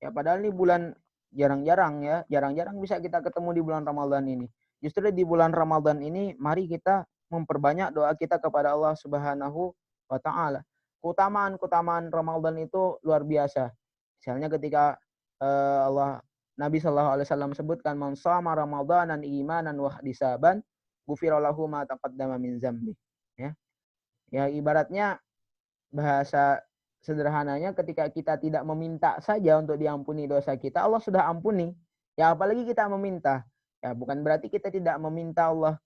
Ya padahal ini bulan jarang-jarang ya, jarang-jarang bisa kita ketemu di bulan Ramadan ini. Justru di bulan Ramadan ini mari kita memperbanyak doa kita kepada Allah Subhanahu wa taala. Keutamaan Ramadan itu luar biasa. Misalnya ketika Nabi sallallahu alaihi wasallam sebutkan man shama ramadanan imanan wa ihtisaban ghufira lahu ma taqaddama min dzambi. Ya. Ya ibaratnya bahasa sederhananya ketika kita tidak meminta saja untuk diampuni dosa kita, Allah sudah ampuni. Ya apalagi kita meminta. Ya bukan berarti kita tidak meminta Allah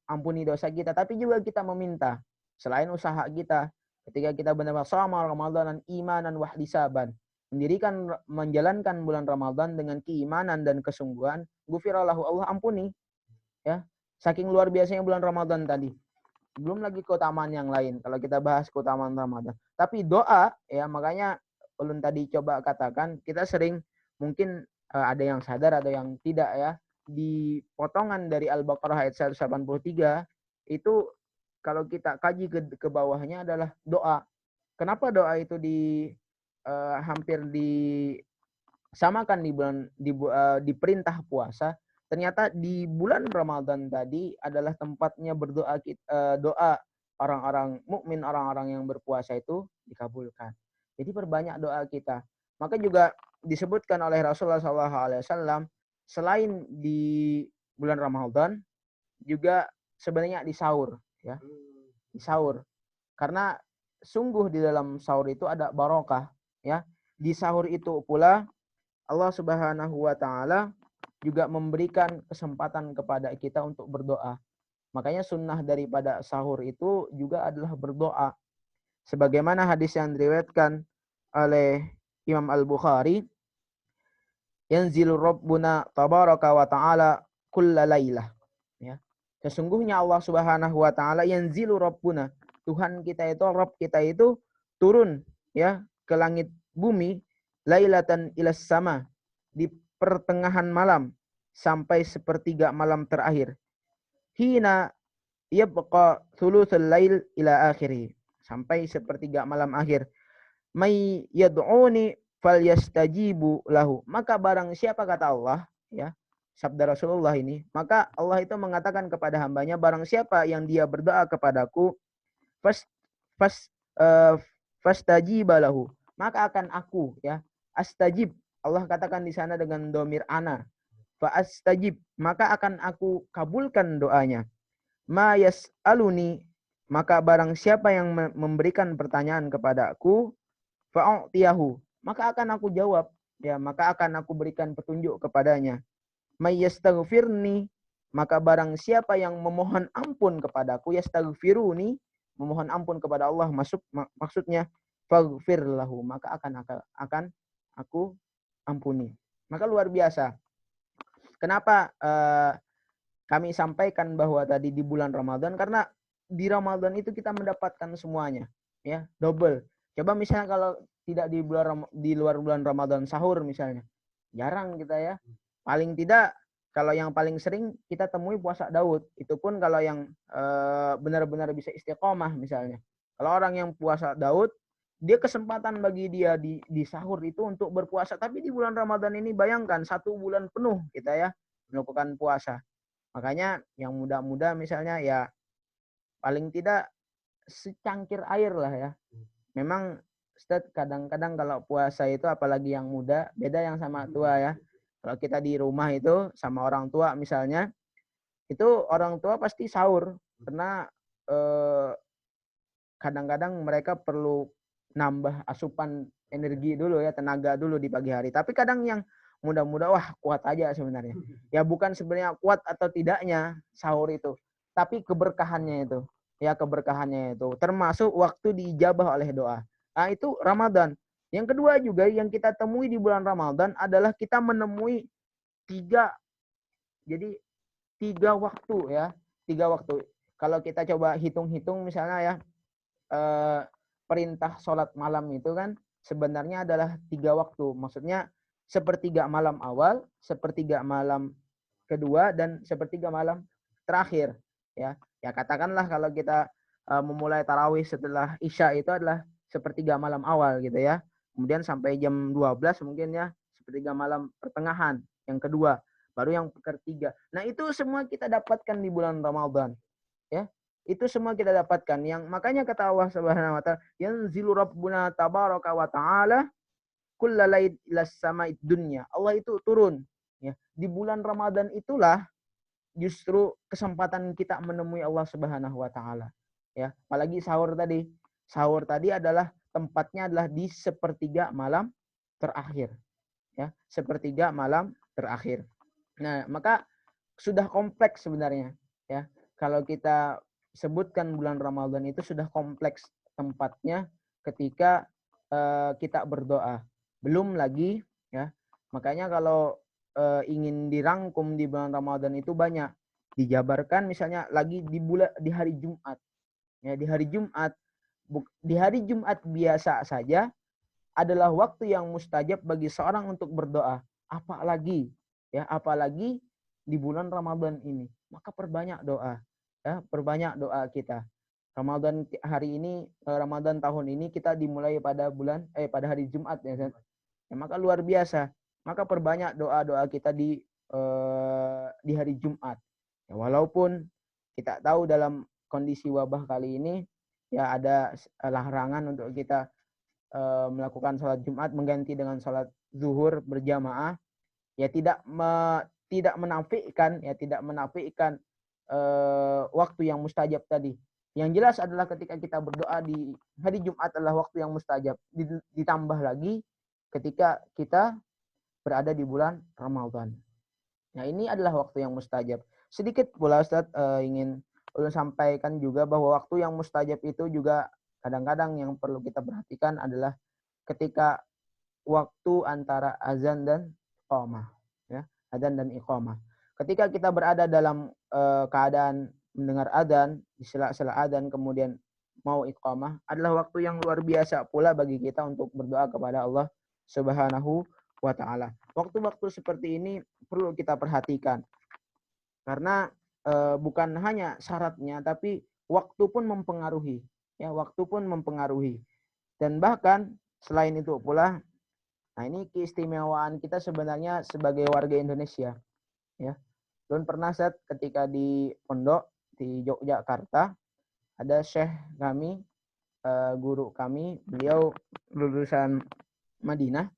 ampuni dosa kita, tapi juga kita meminta. Selain usaha kita, ketika kita benar-benar shoma Ramadan imanan wahdisaban, menjalankan bulan Ramadan dengan keimanan dan kesungguhan, ghufirallahu, Allah ampuni. Ya, saking luar biasanya bulan Ramadan tadi. Belum lagi keutamaan yang lain kalau kita bahas keutamaan Ramadan. Tapi doa, ya makanya ulun tadi coba katakan, kita sering mungkin ada yang sadar ada yang tidak ya. Di potongan dari Al-Baqarah ayat 183 itu kalau kita kaji ke bawahnya adalah doa. Kenapa doa itu hampir disamakan di perintah puasa? Ternyata di bulan Ramadan tadi adalah tempatnya berdoa doa orang-orang mukmin, orang-orang yang berpuasa itu dikabulkan. Jadi perbanyak doa kita. Maka juga disebutkan oleh Rasulullah SAW selain di bulan Ramadan juga sebenarnya di sahur, ya, di sahur. Karena sungguh di dalam sahur itu ada barokah, ya. Di sahur itu pula Allah Subhanahu wa taala juga memberikan kesempatan kepada kita untuk berdoa. Makanya sunnah daripada sahur itu juga adalah berdoa. Sebagaimana hadis yang diriwayatkan oleh Imam Al-Bukhari, yanzilu rabbuna tabaraka wa ta'ala kulla lailah. Ya. Sesungguhnya Allah Subhanahu wa taala yanzilu rabbuna, Tuhan kita itu, Rabb kita itu turun ya ke langit bumi lailatan ilas sama, di pertengahan malam sampai sepertiga malam terakhir. Hina yabqa thuluthul lail ila akhirih, sampai sepertiga malam akhir. May yad'uni falyastajibu lahu. Maka barang siapa, kata Allah, ya, sabda Rasulullah ini, maka Allah itu mengatakan kepada hambanya, barang siapa yang dia berdoa kepadaku, fastajib lahu, maka akan aku, ya, astajib, Allah katakan di sana dengan domir ana, fa astajib, maka akan aku kabulkan doanya. Ma yas'aluni, maka barang siapa yang memberikan pertanyaan kepadaku, fa'utiyahu, maka akan aku jawab, ya, maka akan aku berikan petunjuk kepadanya. May yastaghfirni, maka barang siapa yang memohon ampun kepadaku, yastaghfiruni, memohon ampun kepada Allah, maksudnya faghfir lahu, maka akan aku ampuni. Maka luar biasa. Kenapa kami sampaikan bahwa tadi di bulan Ramadan, karena di Ramadan itu kita mendapatkan semuanya, ya, double. Coba misalnya kalau tidak di luar bulan Ramadan sahur misalnya, jarang kita, ya. Paling tidak kalau yang paling sering kita temui puasa Daud, itu pun kalau yang benar-benar bisa istiqomah misalnya. Kalau orang yang puasa Daud, dia kesempatan bagi dia di sahur itu untuk berpuasa. Tapi di bulan Ramadan ini bayangkan 1 bulan penuh kita, ya, melakukan puasa. Makanya yang muda-muda misalnya, ya, paling tidak secangkir air lah, ya. Memang Ustaz, kadang-kadang kalau puasa itu apalagi yang muda, beda yang sama tua, ya. Kalau kita di rumah itu sama orang tua misalnya, itu orang tua pasti sahur karena kadang-kadang mereka perlu nambah asupan energi dulu, ya, tenaga dulu di pagi hari. Tapi kadang yang muda-muda, wah, kuat aja sebenarnya. Ya bukan sebenarnya kuat atau tidaknya sahur itu, tapi keberkahannya itu. Ya, keberkahannya itu termasuk waktu diijabah oleh doa. Nah, itu Ramadan. Yang kedua juga yang kita temui di bulan Ramadan adalah kita menemui 3 waktu, ya. 3 waktu. Kalau kita coba hitung-hitung misalnya, ya, perintah sholat malam itu kan sebenarnya adalah 3 waktu. Maksudnya sepertiga malam awal, sepertiga malam kedua, dan sepertiga malam terakhir, ya. Ya katakanlah kalau kita memulai tarawih setelah Isya itu adalah sepertiga malam awal gitu, ya. Kemudian sampai jam 12 mungkin, ya, sepertiga malam pertengahan yang kedua, baru yang ketiga. Nah, itu semua kita dapatkan di bulan Ramadan, ya. Itu semua kita dapatkan. Yang makanya kata Allah Subhanahu wa taala, yanzilu rabbuna tabaraka wa taala kullalaid ilas sama'id dunya. Allah itu turun, ya. Di bulan Ramadan itulah justru kesempatan kita menemui Allah Subhanahu wa taala, ya. Apalagi sahur tadi. Sahur tadi adalah tempatnya adalah di sepertiga malam terakhir, ya, sepertiga malam terakhir. Nah, maka sudah kompleks sebenarnya, ya. Kalau kita sebutkan bulan Ramadan itu sudah kompleks tempatnya ketika kita berdoa. Belum lagi, ya. Makanya kalau ingin dirangkum di bulan Ramadan itu banyak. Dijabarkan misalnya lagi di hari Jumat. Ya, di hari Jumat, di hari Jumat biasa saja adalah waktu yang mustajab bagi seorang untuk berdoa. Apalagi, ya, apalagi di bulan Ramadan ini. Maka perbanyak doa, ya, perbanyak doa kita. Ramadan hari ini, Ramadan tahun ini kita dimulai pada pada hari Jumat, ya, ya, maka luar biasa. Maka perbanyak doa-doa kita di hari Jumat. Ya, walaupun kita tahu dalam kondisi wabah kali ini, ya, ada larangan untuk kita melakukan sholat Jumat mengganti dengan sholat zuhur berjamaah, ya tidak menafikan waktu yang mustajab tadi. Yang jelas adalah ketika kita berdoa di hari Jumat adalah waktu yang mustajab. Ditambah lagi ketika kita berada di bulan Ramadan. Nah, ini adalah waktu yang mustajab. Sedikit pula Ustaz ingin ulun sampaikan juga bahwa waktu yang mustajab itu juga kadang-kadang yang perlu kita perhatikan adalah ketika waktu antara azan dan iqamah, ya, azan dan iqamah. Ketika kita berada dalam keadaan mendengar adzan, di sela-sela adzan kemudian mau iqamah adalah waktu yang luar biasa pula bagi kita untuk berdoa kepada Allah Subhanahu wa taala. Waktu-waktu seperti ini perlu kita perhatikan. Karena bukan hanya syaratnya tapi waktu pun mempengaruhi, ya, waktu pun mempengaruhi. Dan bahkan selain itu pula, nah ini keistimewaan kita sebenarnya sebagai warga Indonesia, ya. Dan pernah saat ketika di pondok di Yogyakarta ada syekh kami, guru kami, beliau lulusan Madinah.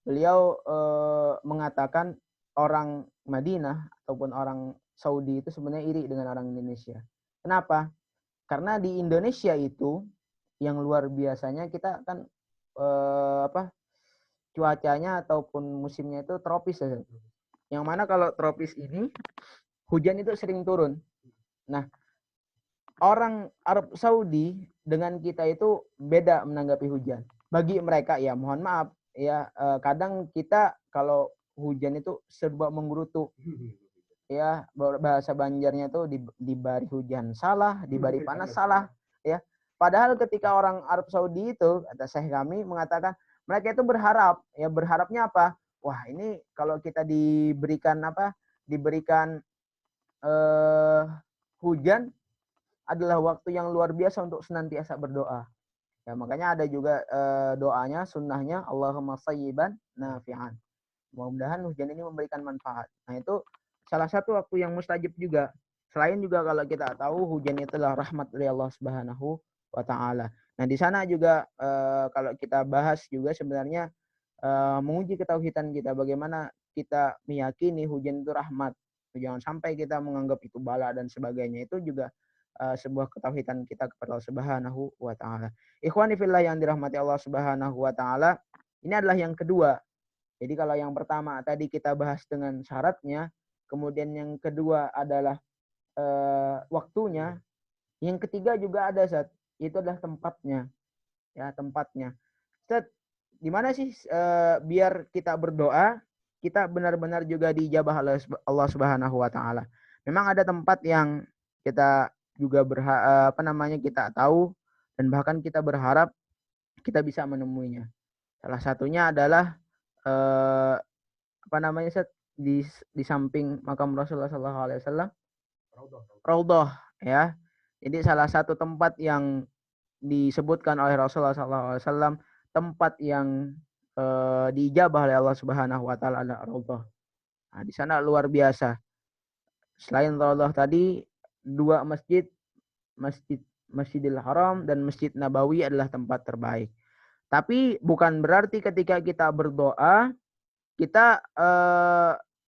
Beliau mengatakan orang Madinah ataupun orang Saudi itu sebenarnya iri dengan orang Indonesia. Kenapa? Karena di Indonesia itu yang luar biasanya kita kan cuacanya ataupun musimnya itu tropis ya. Yang mana kalau tropis ini hujan itu sering turun. Nah, orang Arab Saudi dengan kita itu beda menanggapi hujan. Bagi mereka ya mohon maaf ya, kadang kita kalau hujan itu serba menggerutu. Ya, bahasa Banjarnya itu dibari hujan salah, dibari panas salah, ya. Padahal ketika orang Arab Saudi itu, kata Syekh kami mengatakan mereka itu berharap, ya, berharapnya apa? Wah, ini kalau kita diberikan hujan adalah waktu yang luar biasa untuk senantiasa berdoa. Ya, makanya ada juga doanya, sunnahnya Allahumma sayyiban nafi'an. Mudah-mudahan hujan ini memberikan manfaat. Nah, itu salah satu waktu yang mustajab juga. Selain juga kalau kita tahu hujan itulah rahmat dari Allah Subhanahu wa taala. Nah, di sana juga kalau kita bahas juga sebenarnya menguji ketauhidan kita, bagaimana kita meyakini hujan itu rahmat. Jangan sampai kita menganggap itu bala dan sebagainya. Itu juga sebuah ketauhidan kita kepada Allah Subhanahu wa taala. Ikhwani fillah yang dirahmati Allah Subhanahu wa taala, ini adalah yang kedua. Jadi kalau yang pertama tadi kita bahas dengan syaratnya, kemudian yang kedua adalah waktunya, yang ketiga juga ada Ustaz, itu adalah tempatnya. Ya, tempatnya. Ustaz, di mana sih biar kita berdoa kita benar-benar juga dijabah Allah Subhanahu wa taala? Memang ada tempat yang kita juga kita tahu dan bahkan kita berharap kita bisa menemuinya. Salah satunya adalah Ustaz, di samping makam Rasulullah SAW, Raudhah, ya. Jadi salah satu tempat yang disebutkan oleh Rasulullah SAW, tempat yang diijabah oleh Allah Subhanahu wa taala adalah Raudhah. Nah, di sana luar biasa. Selain Raudhah tadi, dua Masjidil Haram dan Masjid Nabawi adalah tempat terbaik. Tapi bukan berarti ketika kita berdoa kita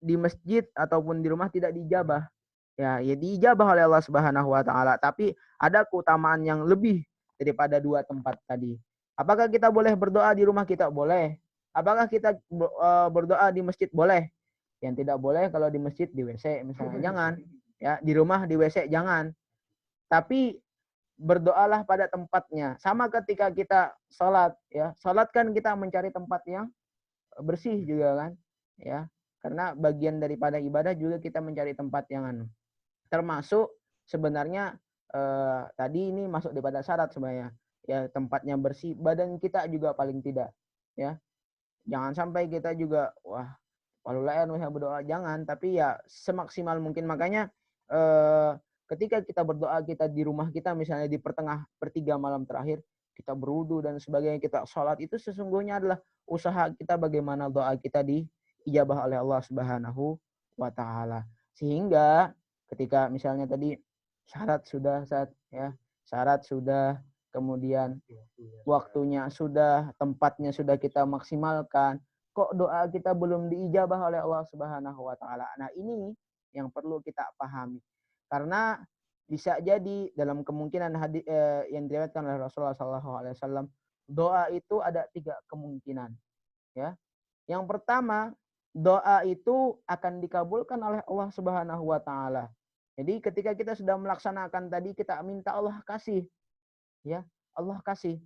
di masjid ataupun di rumah tidak dijabah. Ya dijabah oleh Allah Subhanahu wa taala, tapi ada keutamaan yang lebih daripada dua tempat tadi. Apakah kita boleh berdoa di rumah kita? Boleh. Apakah kita berdoa di masjid? Boleh. Yang tidak boleh kalau di masjid di WC misalnya, jangan. Ya, di rumah di WC jangan. Tapi berdoalah pada tempatnya. Sama ketika kita sholat, ya. Sholat kan kita mencari tempat yang bersih juga kan, ya. Karena bagian daripada ibadah juga kita mencari tempat yang termasuk sebenarnya tadi ini masuk daripada syarat sebenarnya. Ya, tempatnya bersih, badan kita juga paling tidak, ya. Jangan sampai kita juga wah walulayan berdoa, jangan, tapi ya semaksimal mungkin. Makanya ketika kita berdoa, kita di rumah kita misalnya di pertiga malam terakhir, kita berwudu dan sebagainya, kita sholat, itu sesungguhnya adalah usaha kita bagaimana doa kita diijabah oleh Allah Subhanahu wa taala. Sehingga ketika misalnya tadi syarat sudah syarat sudah, kemudian waktunya sudah, tempatnya sudah kita maksimalkan, kok doa kita belum diijabah oleh Allah Subhanahu wa taala. Nah, ini yang perlu kita pahami. Karena bisa jadi dalam kemungkinan yang diriwayatkan oleh Rasulullah SAW, doa itu ada 3 kemungkinan, ya. Yang pertama, doa itu akan dikabulkan oleh Allah Subhanahu wa taala. Jadi ketika kita sudah melaksanakan tadi, kita minta Allah kasih, ya. Allah kasih.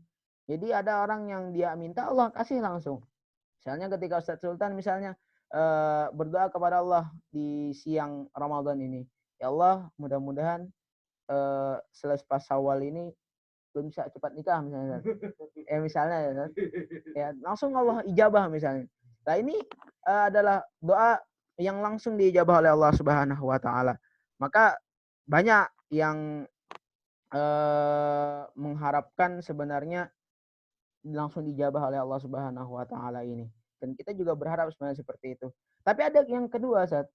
Jadi ada orang yang dia minta Allah kasih langsung. Misalnya ketika Ustadz Sultan misalnya berdoa kepada Allah di siang Ramadan ini, ya Allah, mudah-mudahan selepas Syawal ini belum bisa cepat nikah misalnya. Misalnya ya, langsung Allah ijabah misalnya. Nah, ini adalah doa yang langsung diijabah oleh Allah Subhanahu wa taala. Maka banyak yang mengharapkan sebenarnya langsung dijabah oleh Allah Subhanahu wa taala ini. Dan kita juga berharap sebenarnya seperti itu. Tapi ada yang kedua, Ustaz.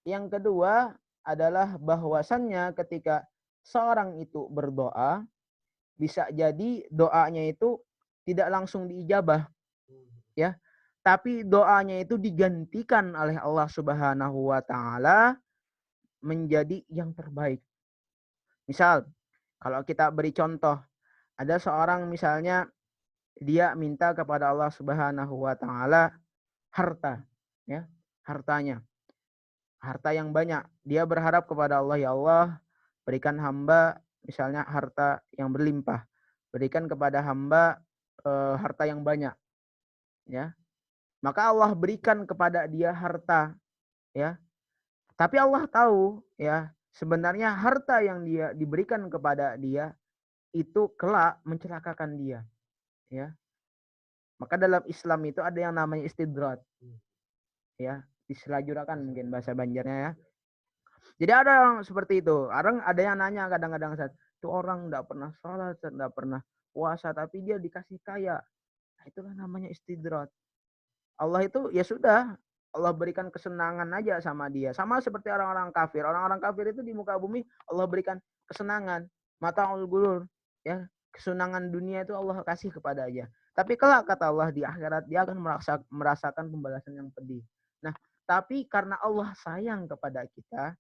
Yang kedua adalah bahwasannya ketika seorang itu berdoa, bisa jadi doanya itu tidak langsung diijabah, ya. Tapi doanya itu digantikan oleh Allah Subhanahu wa taala menjadi yang terbaik. Misal, kalau kita beri contoh, ada seorang misalnya dia minta kepada Allah Subhanahu wa taala harta, ya, hartanya. Harta yang banyak. Dia berharap kepada Allah, ya Allah, berikan hamba misalnya harta yang berlimpah. Berikan kepada hamba harta yang banyak, ya. Maka Allah berikan kepada dia harta, ya. Tapi Allah tahu, ya, sebenarnya harta yang dia diberikan kepada dia itu kelak mencelakakan dia, ya. Maka dalam Islam itu ada yang namanya istidrat, ya, diselajurakan mungkin bahasa Banjarnya, ya. Jadi ada yang seperti itu. Ada yang nanya kadang-kadang, Ustaz, itu orang enggak pernah sholat, enggak pernah puasa, tapi dia dikasih kaya. Nah, itulah namanya istidrat. Allah itu ya sudah, Allah berikan kesenangan aja sama dia. Sama seperti orang-orang kafir. Orang-orang kafir itu di muka bumi Allah berikan kesenangan, mata'ul gurur, ya. Kesenangan dunia itu Allah kasih kepada aja. Tapi kelak kata Allah di akhirat dia akan merasakan pembalasan yang pedih. Nah, tapi karena Allah sayang kepada kita,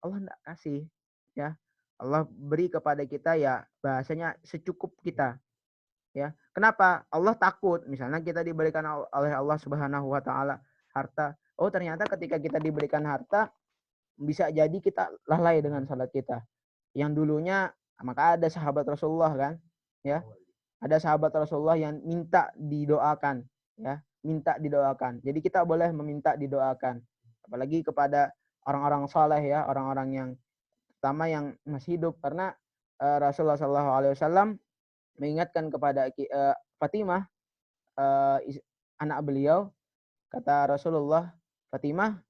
Allah enggak kasih, ya. Allah beri kepada kita ya bahasanya secukup kita, ya. Kenapa? Allah takut misalnya kita diberikan oleh Allah Subhanahu wa taala harta. Oh, ternyata ketika kita diberikan harta bisa jadi kita lalai dengan salat kita. Yang dulunya, maka ada sahabat Rasulullah kan, ya. Ada sahabat Rasulullah yang minta didoakan, ya, minta didoakan. Jadi kita boleh meminta didoakan. Apalagi kepada orang-orang saleh, ya, orang-orang yang pertama yang masih hidup, karena Rasulullah SAW mengingatkan kepada Fatimah, anak beliau, kata Rasulullah, Fatimah,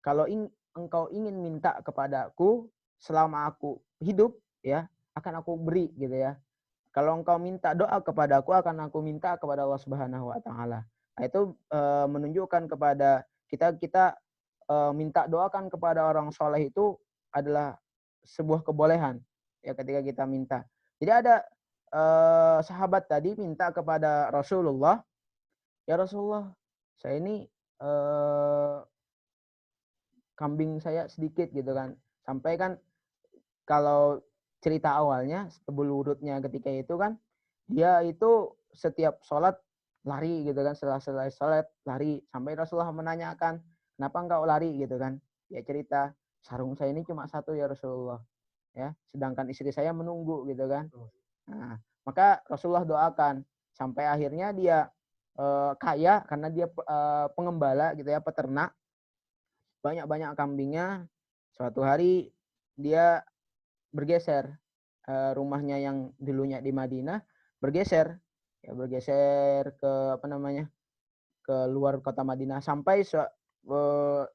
kalau engkau ingin minta kepadaku selama aku hidup, ya, akan aku beri, gitu ya. Kalau engkau minta doa kepadaku, akan aku minta kepada Allah Subhanahu wa taala. Nah, itu menunjukkan kepada kita minta doakan kepada orang soleh itu adalah sebuah kebolehan, ya, ketika kita minta. Jadi ada sahabat tadi minta kepada Rasulullah, ya Rasulullah, saya ini kambing saya sedikit gitu kan. Sampai kan kalau cerita awalnya sebelum wudhunya ketika itu kan dia itu setiap sholat lari gitu kan, setelah selesai salat lari, sampai Rasulullah menanyakan, "Kenapa engkau lari?" gitu kan. Dia cerita, "Sarung saya ini cuma satu ya Rasulullah, ya, sedangkan istri saya menunggu," gitu kan. Nah, maka Rasulullah doakan sampai akhirnya dia kaya karena dia pengembala gitu ya, peternak, banyak-banyak kambingnya. Suatu hari dia bergeser, rumahnya yang dulunya di Madinah bergeser, ya bergeser ke apa namanya, ke luar kota Madinah sampai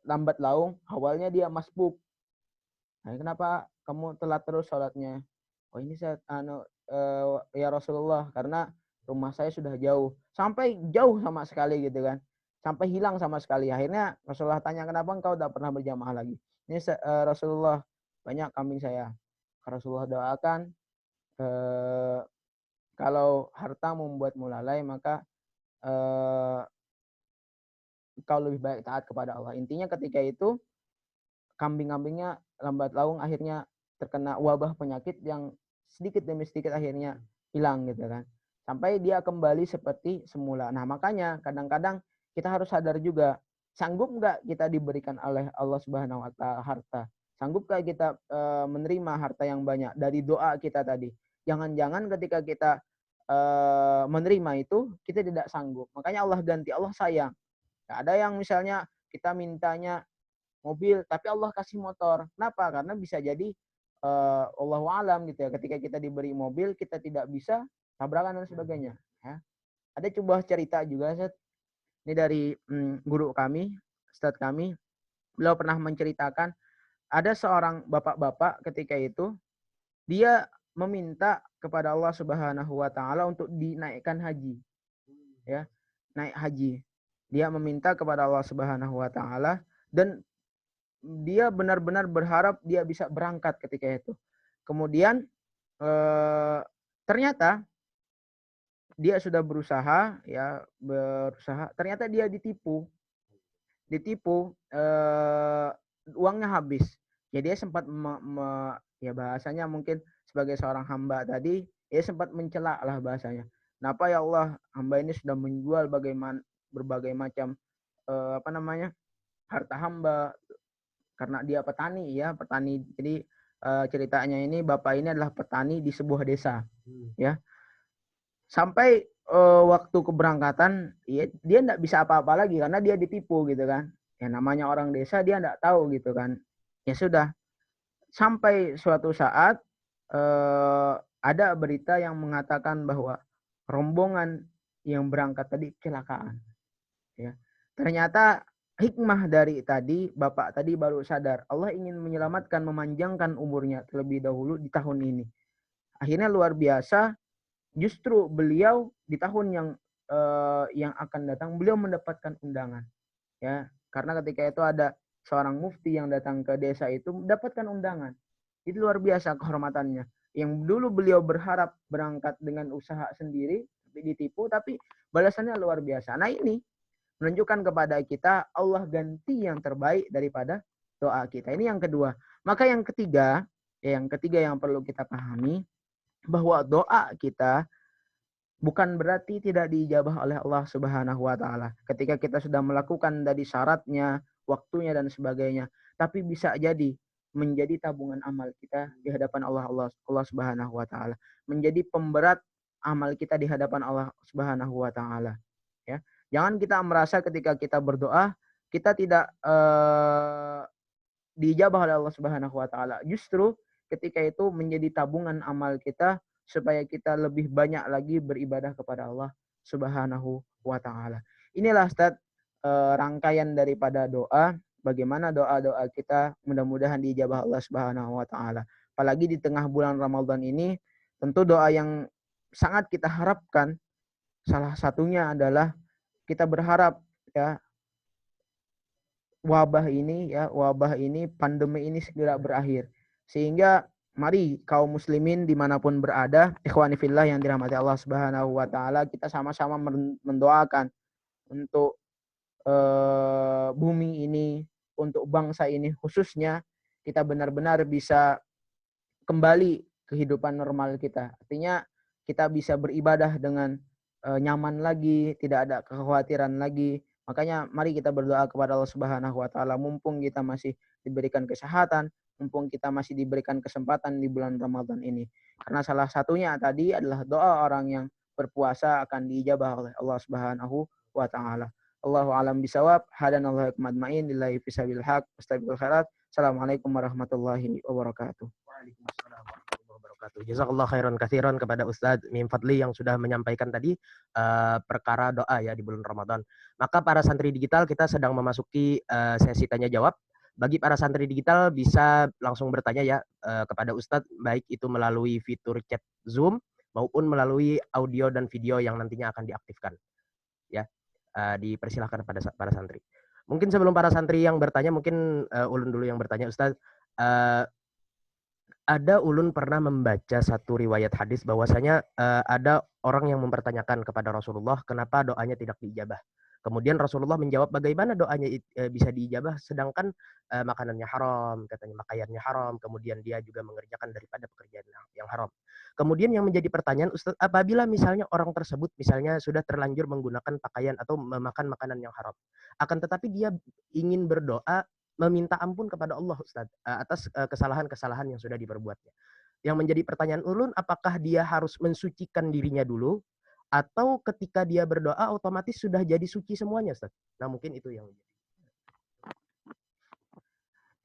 lambat laun awalnya dia masbuk. Nah, kenapa kamu telat terus sholatnya? Oh ini saya ya Rasulullah, karena rumah saya sudah jauh. Sampai jauh sama sekali gitu kan. Sampai hilang sama sekali. Akhirnya Rasulullah tanya, kenapa engkau tidak pernah berjamaah lagi? Ini Rasulullah, banyak kambing saya. Rasulullah doakan, kalau harta membuatmu lalai, maka kau lebih baik taat kepada Allah. Intinya ketika itu kambing-kambingnya lambat laun akhirnya terkena wabah penyakit yang sedikit demi sedikit akhirnya hilang gitu kan. Sampai dia kembali seperti semula. Nah makanya kadang-kadang kita harus sadar juga, sanggup nggak kita diberikan oleh Allah Subhanahu Wa Taala harta? Sanggupkah kita menerima harta yang banyak dari doa kita tadi? Jangan-jangan ketika kita menerima itu kita tidak sanggup. Makanya Allah ganti, Allah sayang. Nah, ada yang misalnya kita mintanya mobil tapi Allah kasih motor. Kenapa? Karena bisa jadi Allahu alam gitu ya. Ketika kita diberi mobil kita tidak bisa tabrakan dan sebagainya. Ya. Ada sebuah cerita juga, Ustaz. Ini dari guru kami, Ustadz kami. Beliau pernah menceritakan ada seorang bapak-bapak ketika itu dia meminta kepada Allah Subhanahu Wa Taala untuk dinaikkan haji, ya, naik haji. Dia meminta kepada Allah Subhanahu Wa Taala dan dia benar-benar berharap dia bisa berangkat ketika itu. Kemudian ternyata dia sudah berusaha, ya berusaha. Ternyata dia ditipu, uangnya habis. Jadi dia sempat ya bahasanya mungkin sebagai seorang hamba tadi, dia sempat mencela lah bahasanya. Kenapa ya Allah, hamba ini sudah menjual berbagai macam apa namanya harta hamba, karena dia petani ya, petani. Jadi ceritanya ini bapak ini adalah petani di sebuah desa, ya. Sampai waktu keberangkatan ya, dia enggak bisa apa-apa lagi karena dia ditipu gitu kan. Ya namanya orang desa dia enggak tahu gitu kan. Ya sudah, sampai suatu saat ada berita yang mengatakan bahwa rombongan yang berangkat tadi kecelakaan, ya. Ternyata hikmah dari tadi, bapak tadi baru sadar Allah ingin menyelamatkan, memanjangkan umurnya terlebih dahulu di tahun ini. Akhirnya luar biasa, justru beliau di tahun yang akan datang beliau mendapatkan undangan, ya. Karena ketika itu ada seorang mufti yang datang ke desa itu mendapatkan undangan. Itu luar biasa kehormatannya. Yang dulu beliau berharap berangkat dengan usaha sendiri, ditipu, tapi balasannya luar biasa. Nah ini menunjukkan kepada kita Allah ganti yang terbaik daripada doa kita. Ini yang kedua. Maka yang ketiga yang perlu kita pahami, bahwa doa kita bukan berarti tidak diijabah oleh Allah Subhanahu Wa Taala. Ketika kita sudah melakukan dari syaratnya, waktunya dan sebagainya, tapi bisa jadi menjadi tabungan amal kita di hadapan Allah Subhanahu Wa Taala, menjadi pemberat amal kita di hadapan Allah Subhanahu Wa Taala. Ya, jangan kita merasa ketika kita berdoa kita tidak diijabah oleh Allah Subhanahu Wa Taala. Justru ketika itu menjadi tabungan amal kita supaya kita lebih banyak lagi beribadah kepada Allah Subhanahu Wa Taala. Inilah Ustaz rangkaian daripada doa. Bagaimana doa-doa kita mudah-mudahan diijabah Allah Subhanahu Wa Taala. Apalagi di tengah bulan Ramadan ini, tentu doa yang sangat kita harapkan salah satunya adalah kita berharap ya wabah ini, pandemi ini segera berakhir. Sehingga mari kaum muslimin dimanapun berada, ikhwani fillah yang dirahmati Allah Subhanahu Wa Taala, kita sama-sama mendoakan untuk bumi ini, untuk bangsa ini khususnya, kita benar-benar bisa kembali kehidupan normal kita. Artinya kita bisa beribadah dengan nyaman lagi, tidak ada kekhawatiran lagi. Makanya mari kita berdoa kepada Allah Subhanahu wa taala mumpung kita masih diberikan kesehatan, mumpung kita masih diberikan kesempatan di bulan Ramadan ini. Karena salah satunya tadi adalah doa orang yang berpuasa akan diijabah oleh Allah Subhanahu wa taala. Allahu alam bisawab, hadanallahu madmain lillahi fisabil haq, astaghfirul khairat. Assalamualaikum warahmatullahi wabarakatuh. Waalaikumsalam warahmatullahi wabarakatuh. Jazakallah khairan katsiran kepada Ustadz Mim Fadli yang sudah menyampaikan tadi perkara doa ya di bulan Ramadan. Maka para santri digital kita sedang memasuki sesi tanya jawab. Bagi para santri digital bisa langsung bertanya ya kepada Ustadz baik itu melalui fitur chat Zoom maupun melalui audio dan video yang nantinya akan diaktifkan. Ya, dipersilahkan pada para santri. Mungkin sebelum para santri yang bertanya, mungkin Ulun dulu yang bertanya, Ustadz. Ada Ulun pernah membaca satu riwayat hadis bahwasanya ada orang yang mempertanyakan kepada Rasulullah kenapa doanya tidak diijabah. Kemudian Rasulullah menjawab bagaimana doanya bisa diijabah sedangkan makanannya haram, katanya pakaiannya haram, kemudian dia juga mengerjakan daripada pekerjaan yang haram. Kemudian yang menjadi pertanyaan Ustaz, apabila misalnya orang tersebut misalnya sudah terlanjur menggunakan pakaian atau memakan makanan yang haram, akan tetapi dia ingin berdoa meminta ampun kepada Allah Ustaz atas kesalahan-kesalahan yang sudah diperbuatnya. Yang menjadi pertanyaan ulun, apakah dia harus mensucikan dirinya dulu atau ketika dia berdoa otomatis sudah jadi suci semuanya Ustaz? Nah mungkin itu yang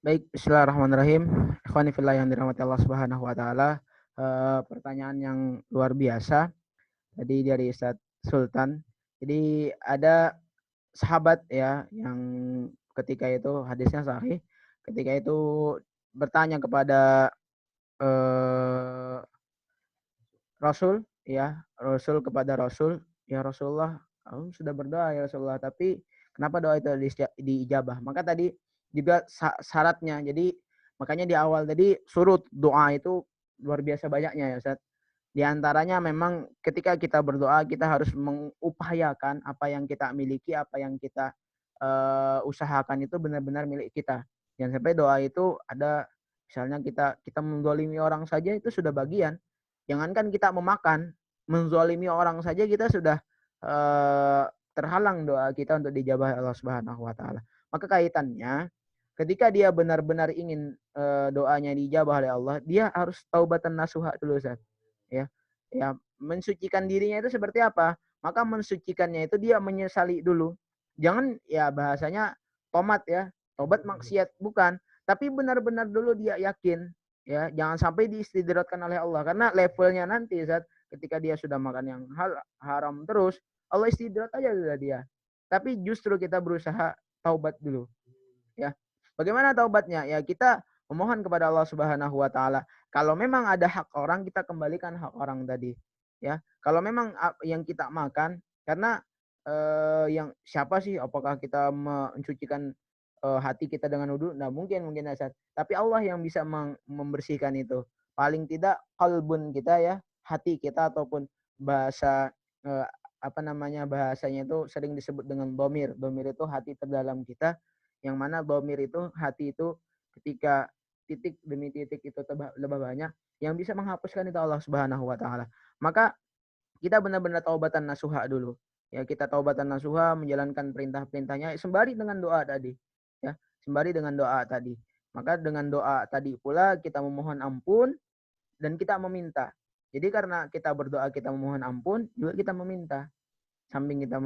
Baik, bismillahirrahmanirrahim. Ikhwani fillah yang dirahmati Allah Subhanahu wa taala. Pertanyaan yang luar biasa tadi dari Ustaz Sultan. Jadi ada sahabat ya yang ketika itu hadisnya sahih, ketika itu bertanya kepada Rasul ya, Rasul kepada Rasul, ya Rasulullah, aku sudah berdoa ya Rasulullah, tapi kenapa doa itu diijabah? Maka tadi juga syaratnya. Jadi makanya di awal tadi surut doa itu luar biasa banyaknya ya Ustaz. Di antaranya memang ketika kita berdoa kita harus mengupayakan apa yang kita miliki, apa yang kita usahakan itu benar-benar milik kita. Jangan sampai doa itu ada misalnya kita menzalimi orang saja itu sudah bagian. Jangankan kita memakan, menzalimi orang saja kita sudah terhalang doa kita untuk dijabah Allah Subhanahu wa taala. Maka kaitannya ketika dia benar-benar ingin doanya dijabah oleh Allah, dia harus taubatan nasuha dulu Ustaz. Ya, mensucikan dirinya itu seperti apa? Maka mensucikannya itu dia menyesali dulu. Jangan ya bahasanya tomat ya, tobat maksiat bukan, tapi benar-benar dulu dia yakin ya, jangan sampai diistidratkan oleh Allah karena levelnya nanti saat ketika dia sudah makan yang haram terus, Allah istidrat aja sudah dia. Tapi justru kita berusaha taubat dulu. Ya. Bagaimana taubatnya? Ya kita memohon kepada Allah Subhanahu wa taala. Kalau memang ada hak orang, kita kembalikan hak orang tadi. Ya. Kalau memang yang kita makan karena yang siapa sih apakah kita mencucikan hati kita dengan wudhu? Nah, mungkin Asad. Tapi Allah yang bisa membersihkan itu. Paling tidak qalbun kita ya, hati kita ataupun bahasa bahasanya itu sering disebut dengan domir. Domir itu hati terdalam kita, yang mana domir itu hati itu ketika titik demi titik itu lebih banyak, yang bisa menghapuskan itu Allah Subhanahu wa taala. Maka kita benar-benar taubatan nasuha dulu. Ya, kita taubatan nasuha menjalankan perintah-perintahnya sembari dengan doa tadi. Ya, sembari dengan doa tadi. Maka dengan doa tadi pula kita memohon ampun dan kita meminta. Jadi karena kita berdoa kita memohon ampun, juga kita meminta. Samping kita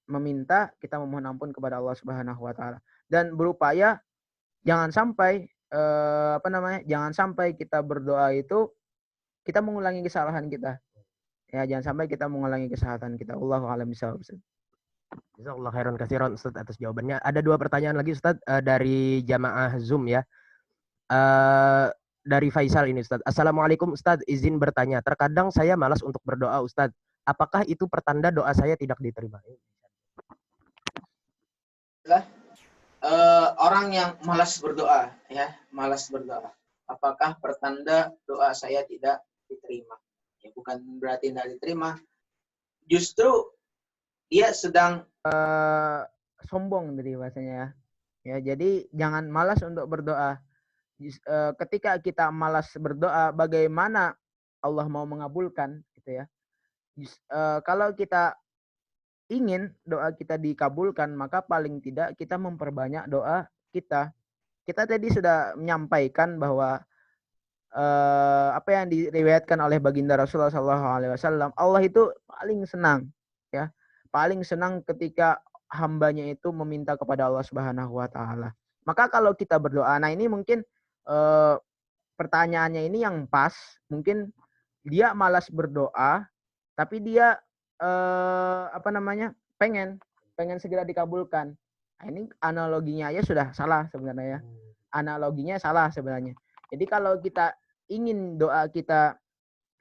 meminta, kita memohon ampun kepada Allah Subhanahu wa taala. Dan berupaya jangan sampai jangan sampai kita berdoa itu kita mengulangi kesalahan kita. Ya, jangan sampai kita mengulangi kesalahan kita. Allahu a'lam bishawab. Jazakallah khairan katsiran Ustaz atas jawabannya. Ada 2 pertanyaan lagi Ustaz dari jamaah Zoom ya. Dari Faisal ini Ustaz. Assalamualaikum Ustaz, izin bertanya. Terkadang saya malas untuk berdoa Ustaz. Apakah itu pertanda doa saya tidak diterima? Orang yang malas berdoa ya, malas berdoa. Apakah pertanda doa saya tidak diterima? Ya, bukan berarti tidak diterima. Justru dia sedang sombong dari bahasanya. Ya, jadi jangan malas untuk berdoa. Ketika kita malas berdoa, bagaimana Allah mau mengabulkan gitu ya? Kalau kita ingin doa kita dikabulkan, maka paling tidak kita memperbanyak doa kita. Kita tadi sudah menyampaikan bahwa apa yang diriwayatkan oleh baginda Rasulullah SAW, Allah itu paling senang, ya, paling senang ketika hambanya itu meminta kepada Allah Subhanahu Wa Taala. Maka kalau kita berdoa, nah ini mungkin pertanyaannya ini yang pas, mungkin dia malas berdoa, tapi dia apa namanya pengen segera dikabulkan. Nah, ini analoginya aja sudah salah sebenarnya ya. Analoginya salah sebenarnya. Jadi kalau kita ingin doa kita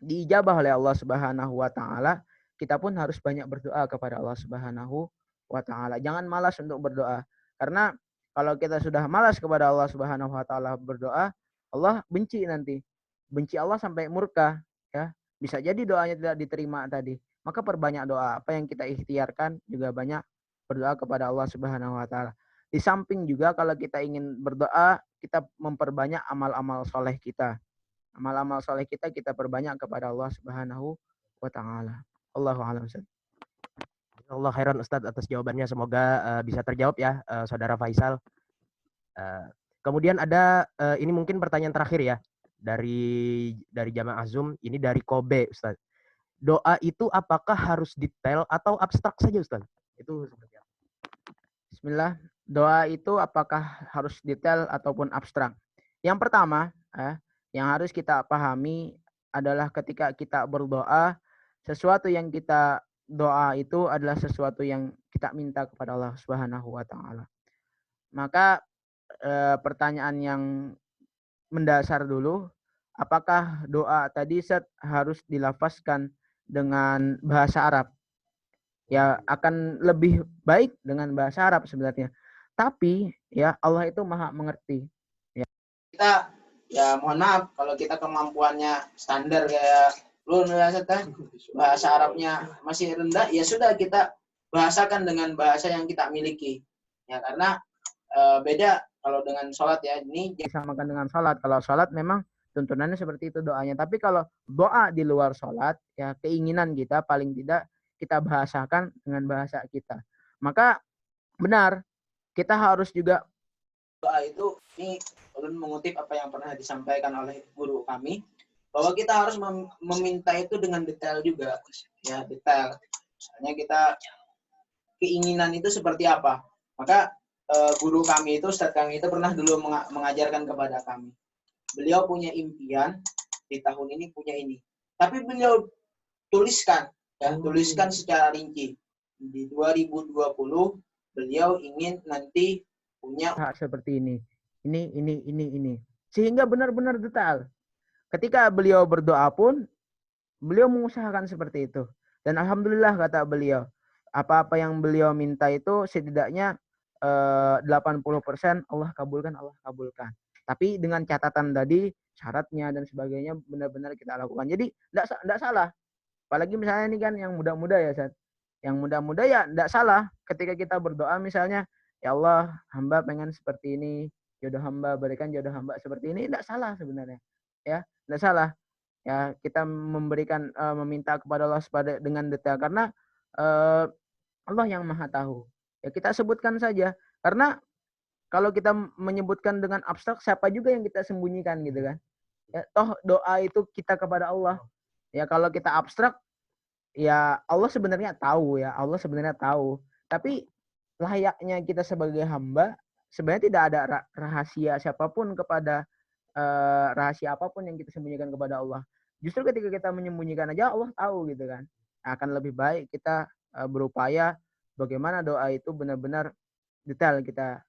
diijabah oleh Allah Subhanahu Wa Taala, kita pun harus banyak berdoa kepada Allah Subhanahu Wa Taala. Jangan malas untuk berdoa, karena kalau kita sudah malas kepada Allah Subhanahu Wa Taala berdoa, Allah benci nanti, benci Allah sampai murka, ya. Bisa jadi doanya tidak diterima tadi. Maka perbanyak doa. Apa yang kita ikhtiarkan juga banyak berdoa kepada Allah Subhanahu Wa Taala. Di samping juga kalau kita ingin berdoa, kita memperbanyak amal-amal soleh kita. Amal-amal soleh kita perbanyak kepada Allah Subhanahu Wa Taala. Allahu a'lam. Allah khairan Ustadz atas jawabannya. Semoga bisa terjawab ya, Saudara Faisal. Kemudian ada ini mungkin pertanyaan terakhir ya dari jamaah Zoom. Ini dari Kobe, Ustadz. Doa itu apakah harus detail atau abstrak saja, Ustadz? Itu seperti apa? Bismillah. Doa itu apakah harus detail ataupun abstrak? Yang pertama, yang harus kita pahami adalah ketika kita berdoa, sesuatu yang kita doa itu adalah sesuatu yang kita minta kepada Allah Subhanahu Wa Taala. Maka pertanyaan yang mendasar dulu, apakah doa tadi harus dilafazkan dengan bahasa Arab? Ya, akan lebih baik dengan bahasa Arab sebenarnya. Tapi ya Allah itu Maha mengerti. Ya. Kita ya mohon maaf kalau kita kemampuannya standar kayak lu bahasa Arabnya masih rendah, ya sudah kita bahasakan dengan bahasa yang kita miliki. Ya, karena beda kalau dengan sholat ya, ini disamakan dengan sholat. Kalau sholat memang tuntunannya seperti itu doanya. Tapi kalau doa di luar sholat, ya keinginan kita paling tidak kita bahasakan dengan bahasa kita. Maka benar, kita harus juga doa itu, ini ulun mengutip apa yang pernah disampaikan oleh guru kami, bahwa kita harus meminta itu dengan detail juga, ya detail. Misalnya kita keinginan itu seperti apa. Maka guru kami itu, Ustadz kami itu pernah dulu mengajarkan kepada kami. Beliau punya impian di tahun ini punya ini. Tapi beliau tuliskan, ya tuliskan secara rinci. Di 2020 beliau ingin nanti punya seperti ini. Ini. Sehingga benar-benar detail. Ketika beliau berdoa pun, beliau mengusahakan seperti itu. Dan alhamdulillah kata beliau, apa-apa yang beliau minta itu setidaknya 80% Allah kabulkan. Tapi dengan catatan tadi, syaratnya dan sebagainya benar-benar kita lakukan. Jadi tidak salah. Apalagi misalnya ini kan yang muda-muda ya, Ustaz. Yang muda-muda ya tidak salah ketika kita berdoa misalnya, ya Allah, hamba pengen seperti ini, jodoh hamba, berikan jodoh hamba seperti ini, tidak salah sebenarnya. Ya, tidak salah. Ya, kita memberikan meminta kepada Allah dengan detail karena Allah yang Maha tahu. Ya, kita sebutkan saja karena kalau kita menyebutkan dengan abstrak, siapa juga yang kita sembunyikan gitu kan? Ya, toh doa itu kita kepada Allah. Ya kalau kita abstrak, ya Allah sebenarnya tahu ya, Allah sebenarnya tahu. Tapi layaknya kita sebagai hamba, sebenarnya tidak ada rahasia siapapun kepada rahasia apapun yang kita sembunyikan kepada Allah. Justru ketika kita menyembunyikan aja Allah tahu gitu kan. Akan lebih baik kita berupaya bagaimana doa itu benar-benar detail kita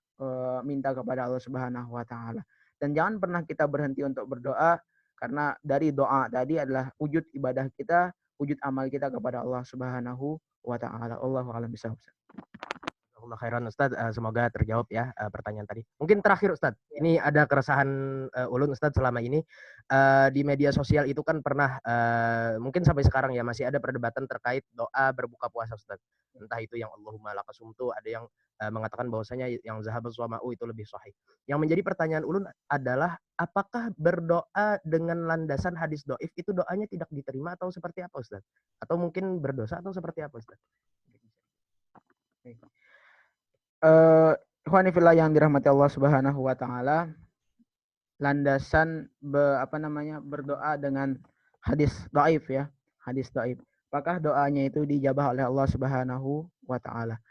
minta kepada Allah Subhanahu Wa Taala. Dan jangan pernah kita berhenti untuk berdoa, karena dari doa tadi adalah wujud ibadah kita, wujud amal kita kepada Allah Subhanahu Wa Taala. Allahu a'lam bishawab. Allah khairan Ustaz, semoga terjawab ya pertanyaan tadi. Mungkin terakhir Ustaz, ini ada keresahan ulun Ustaz selama ini di media sosial itu kan pernah mungkin sampai sekarang ya masih ada perdebatan terkait doa berbuka puasa Ustaz. Entah itu yang Allahumma lakasumtu, ada yang mengatakan bahwasanya yang zahabaz wama'u itu lebih sahih. Yang menjadi pertanyaan ulun adalah apakah berdoa dengan landasan hadis doif itu doanya tidak diterima atau seperti apa Ustaz? Atau mungkin berdosa atau seperti apa Ustaz? Ikhwani fillah yang dirahmati Allah Subhanahu wa taala, landasan berdoa dengan hadis dhaif ya, hadis dhaif. Apakah doanya itu dijabah oleh Allah Subhanahu wa taala?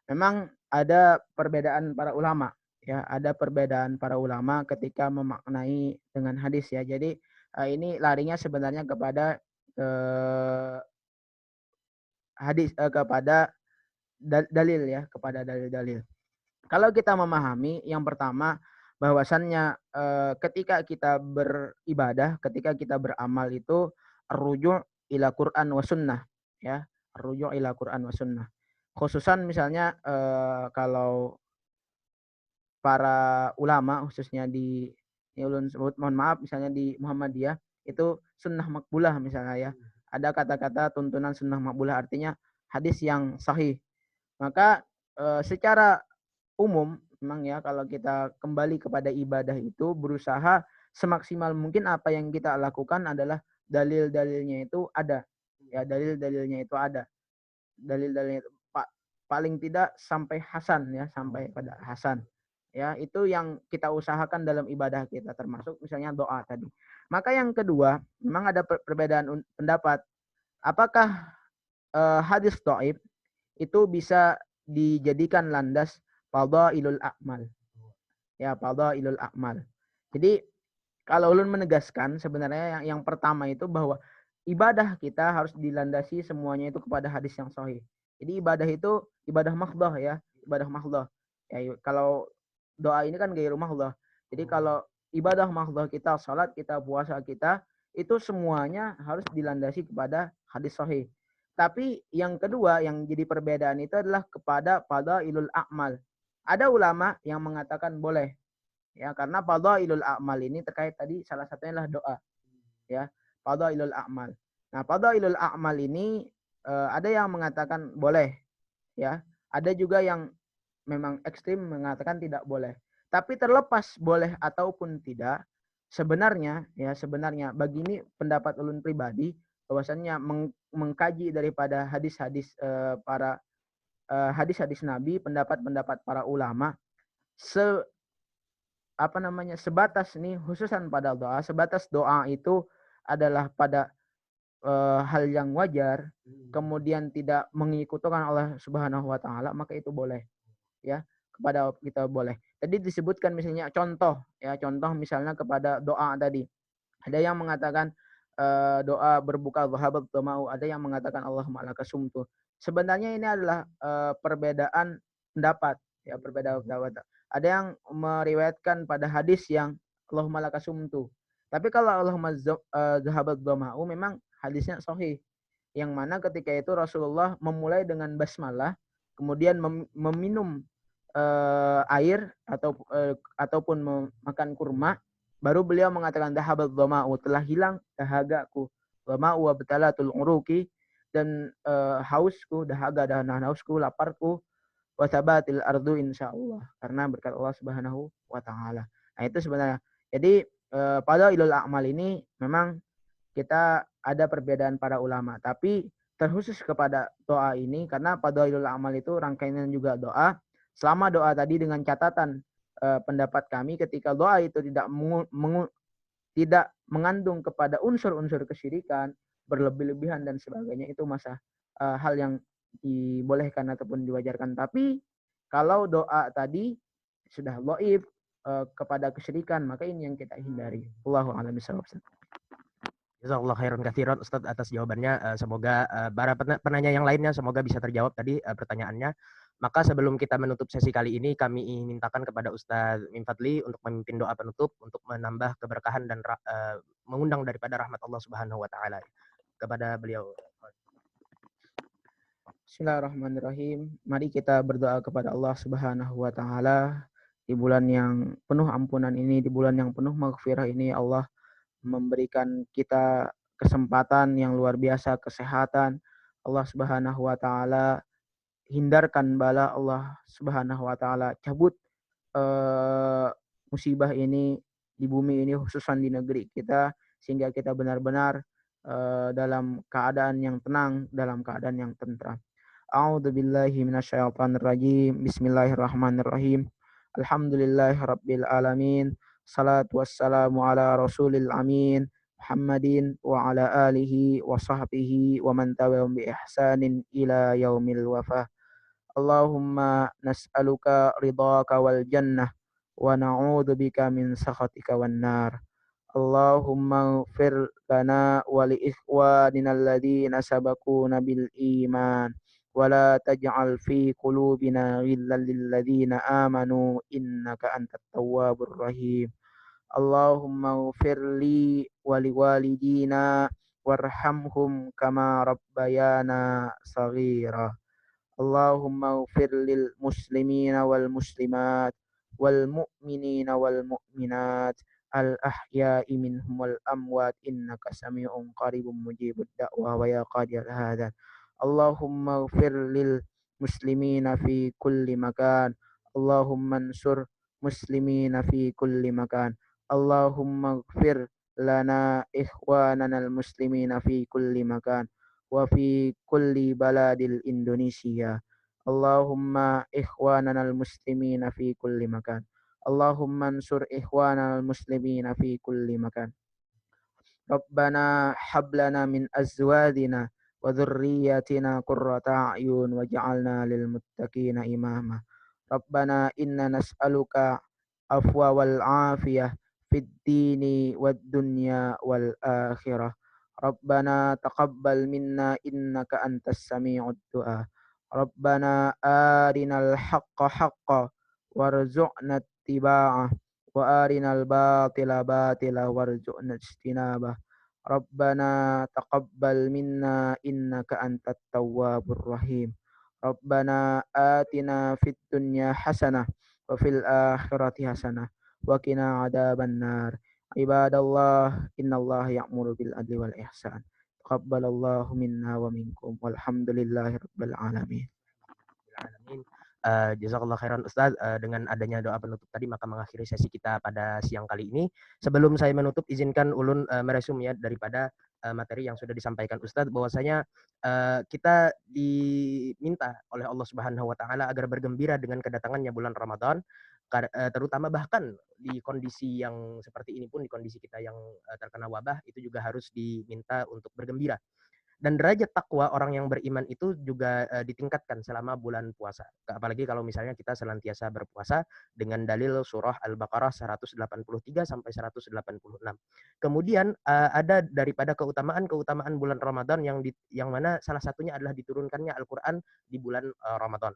Memang ada perbedaan para ulama ya, ada perbedaan para ulama ketika memaknai dengan hadis ya. Jadi ini larinya sebenarnya kepada hadis kepada dalil ya, kepada dalil-dalil. Kalau kita memahami yang pertama bahwasannya ketika kita beribadah, ketika kita beramal itu rujuk ila Quran wa sunnah ya, rujuk ila Quran wa sunnah. Khususan misalnya kalau para ulama khususnya di ulun sebut mohon maaf misalnya di Muhammadiyah itu sunnah makbulah misalnya ya. Ada kata-kata tuntunan sunnah makbulah artinya hadis yang sahih. Maka secara umum memang ya kalau kita kembali kepada ibadah itu berusaha semaksimal mungkin apa yang kita lakukan adalah dalil-dalilnya itu ada. Ya, dalil-dalilnya itu ada. Dalil-dalilnya itu paling tidak sampai hasan ya, sampai pada hasan. Ya, itu yang kita usahakan dalam ibadah kita termasuk misalnya doa tadi. Maka yang kedua, memang ada perbedaan pendapat. Apakah hadis dhaif itu bisa dijadikan landas fadhailul a'mal. Ya, fadhailul a'mal. Jadi kalau ulun menegaskan sebenarnya yang pertama itu bahwa ibadah kita harus dilandasi semuanya itu kepada hadis yang sahih. Jadi ibadah itu ibadah mahdhah ya, ibadah mahdhah. Ya, kalau doa ini kan gairu mahdhah. Jadi kalau ibadah mahdhah kita, salat kita, puasa kita itu semuanya harus dilandasi kepada hadis sahih. Tapi yang kedua yang jadi perbedaan itu adalah kepada fadhailul a'mal. Ada ulama yang mengatakan boleh ya karena fadhailul a'mal ini terkait tadi salah satunya adalah doa. Ya, fadhailul a'mal. Nah, fadhailul a'mal ini ada yang mengatakan boleh ya. Ada juga yang memang ekstrim mengatakan tidak boleh. Tapi terlepas boleh ataupun tidak, sebenarnya bagi ini pendapat ulun pribadi bahwasannya mengkaji daripada hadis-hadis hadis-hadis Nabi, pendapat-pendapat para ulama sebatas nih khususan pada doa, sebatas doa itu adalah pada hal yang wajar, kemudian tidak mengikutukan Allah Subhanahu wa taala, maka itu boleh. Ya, kepada kita boleh. Tadi disebutkan misalnya contoh misalnya kepada doa tadi. Ada yang mengatakan doa berbuka dhahabat dhama'u, ada yang mengatakan Allahumma lakasumtu. Sebenarnya ini adalah perbedaan pendapat ya, perbedaan pendapat. Ada yang meriwayatkan pada hadis yang Allahumma lakasumtu. Tapi kalau Allahumma dhahabat dhama'u memang hadisnya sahih. Yang mana ketika itu Rasulullah memulai dengan basmalah, kemudian meminum air ataupun makan kurma, baru beliau mengatakan dhahabat dhama'u, telah hilang dahagaku, dhama'u wa batalatul uruqi, dan hausku, dahaga dan hausku, laparku, wa sabatil ardu insyaallah, karena berkat Allah Subhanahu wa taala. Nah, itu sebenarnya. Jadi pada ilul a'mal ini memang kita ada perbedaan para ulama, tapi terkhusus kepada doa ini karena pada ilul a'mal itu rangkaian juga doa. Selama doa tadi dengan catatan pendapat kami ketika doa itu tidak mengandung kepada unsur-unsur kesyirikan, berlebih-lebihan dan sebagainya, itu hal yang dibolehkan ataupun diwajarkan. Tapi kalau doa tadi sudah dhaif kepada kesyirikan, maka ini yang kita hindari. Wallahu a'lam bishawab. Jazakallah khairan katsiran Ustaz atas jawabannya. Semoga para penanya yang lainnya semoga bisa terjawab tadi pertanyaannya. Maka sebelum kita menutup sesi kali ini, kami mintakan kepada Ustaz Mim Fadli untuk memimpin doa penutup untuk menambah keberkahan dan mengundang daripada rahmat Allah Subhanahu wa taala kepada beliau. Bismillahirrahmanirrahim. Mari kita berdoa kepada Allah Subhanahu wa taala di bulan yang penuh ampunan ini, di bulan yang penuh maghfirah ini. Allah memberikan kita kesempatan yang luar biasa, kesehatan. Allah Subhanahu wa taala hindarkan bala, Allah Subhanahu wa taala cabut musibah ini di bumi ini, khususnya di negeri kita, sehingga kita benar-benar dalam keadaan yang tenang, dalam keadaan yang tentram. A'udzu billahi minasyaitonir rajim. Bismillahirrahmanirrahim. Alhamdulillahirabbil alamin. Salatu wassalamu ala rasulil amin. Muhammadin wa ala alihi wa sahbihi wa man tabi'ahum bi ihsanin ila yaumil wafah. Allahumma nas'aluka ridhaka wal jannah wa na'udzu bika min sakhatika wan nar. Allahumma ighfir lana wa li ikhwanina alladhina sabaquna bil iman wa la taj'al fi qulubina ghillan lil ladzina amanu innaka antat tawwabur rahim. Allahumma ighfir li wa li walidina warhamhum kama rabbayana shaghira. Allahumma ighfir lil muslimina wal muslimat wal mu'minina wal mu'minat al ahya'i minhum wal amwat innaka sami'un qaribun mujibud da'wah wa ya qadiyal hadan. Allahumma ighfir lil muslimina fi kulli makan. Allahumma ansur muslimina fi kulli makan. Allahumma ighfir lana ikhwanana al muslimina fi kulli makan wa fi kulli baladil Indonesia. Allahumma ikhwanana al-muslimina fi kulli makan. Allahumma ansur ikhwanana al-muslimina fi kulli makan. Rabbana hablana min azwadina wa dhurriyyatina qurrata a'yun waj'alna lil muttaqina imama. Rabbana inna nas'aluka afwa wal afiyah fid dini wad dunya wal akhirah. Rabbana taqabbal minna innaka antas sami'ud du'a. Rabbana arinal haqqa haqqa warzuqna ittiba'ah wa arinal batila batila warzuqna ijtinabah. Rabbana taqabbal minna innaka antat tawwabur rahim. Rabbana atina fid dunya hasanah wa fil akhirati hasanah wa qina adzabannar. Ibadallah, innallaha ya'muru bil adli wal ihsan. Taqabbalallahu minna wa minkum. Walhamdulillahi rabbil alamin. Alamin. Jazakallah khairan Ustaz. Dengan adanya doa penutup tadi maka mengakhiri sesi kita pada siang kali ini. Sebelum saya menutup, izinkan ulun meresum ya daripada materi yang sudah disampaikan Ustaz, bahwasanya kita diminta oleh Allah Subhanahu wa taala agar bergembira dengan kedatangannya bulan Ramadan, terutama bahkan di kondisi yang seperti ini pun, di kondisi kita yang terkena wabah, itu juga harus diminta untuk bergembira. Dan derajat takwa orang yang beriman itu juga ditingkatkan selama bulan puasa. Apalagi kalau misalnya kita senantiasa berpuasa dengan dalil surah Al-Baqarah 183 sampai 186. Kemudian ada daripada keutamaan bulan Ramadan yang mana salah satunya adalah diturunkannya Al-Qur'an di bulan Ramadan.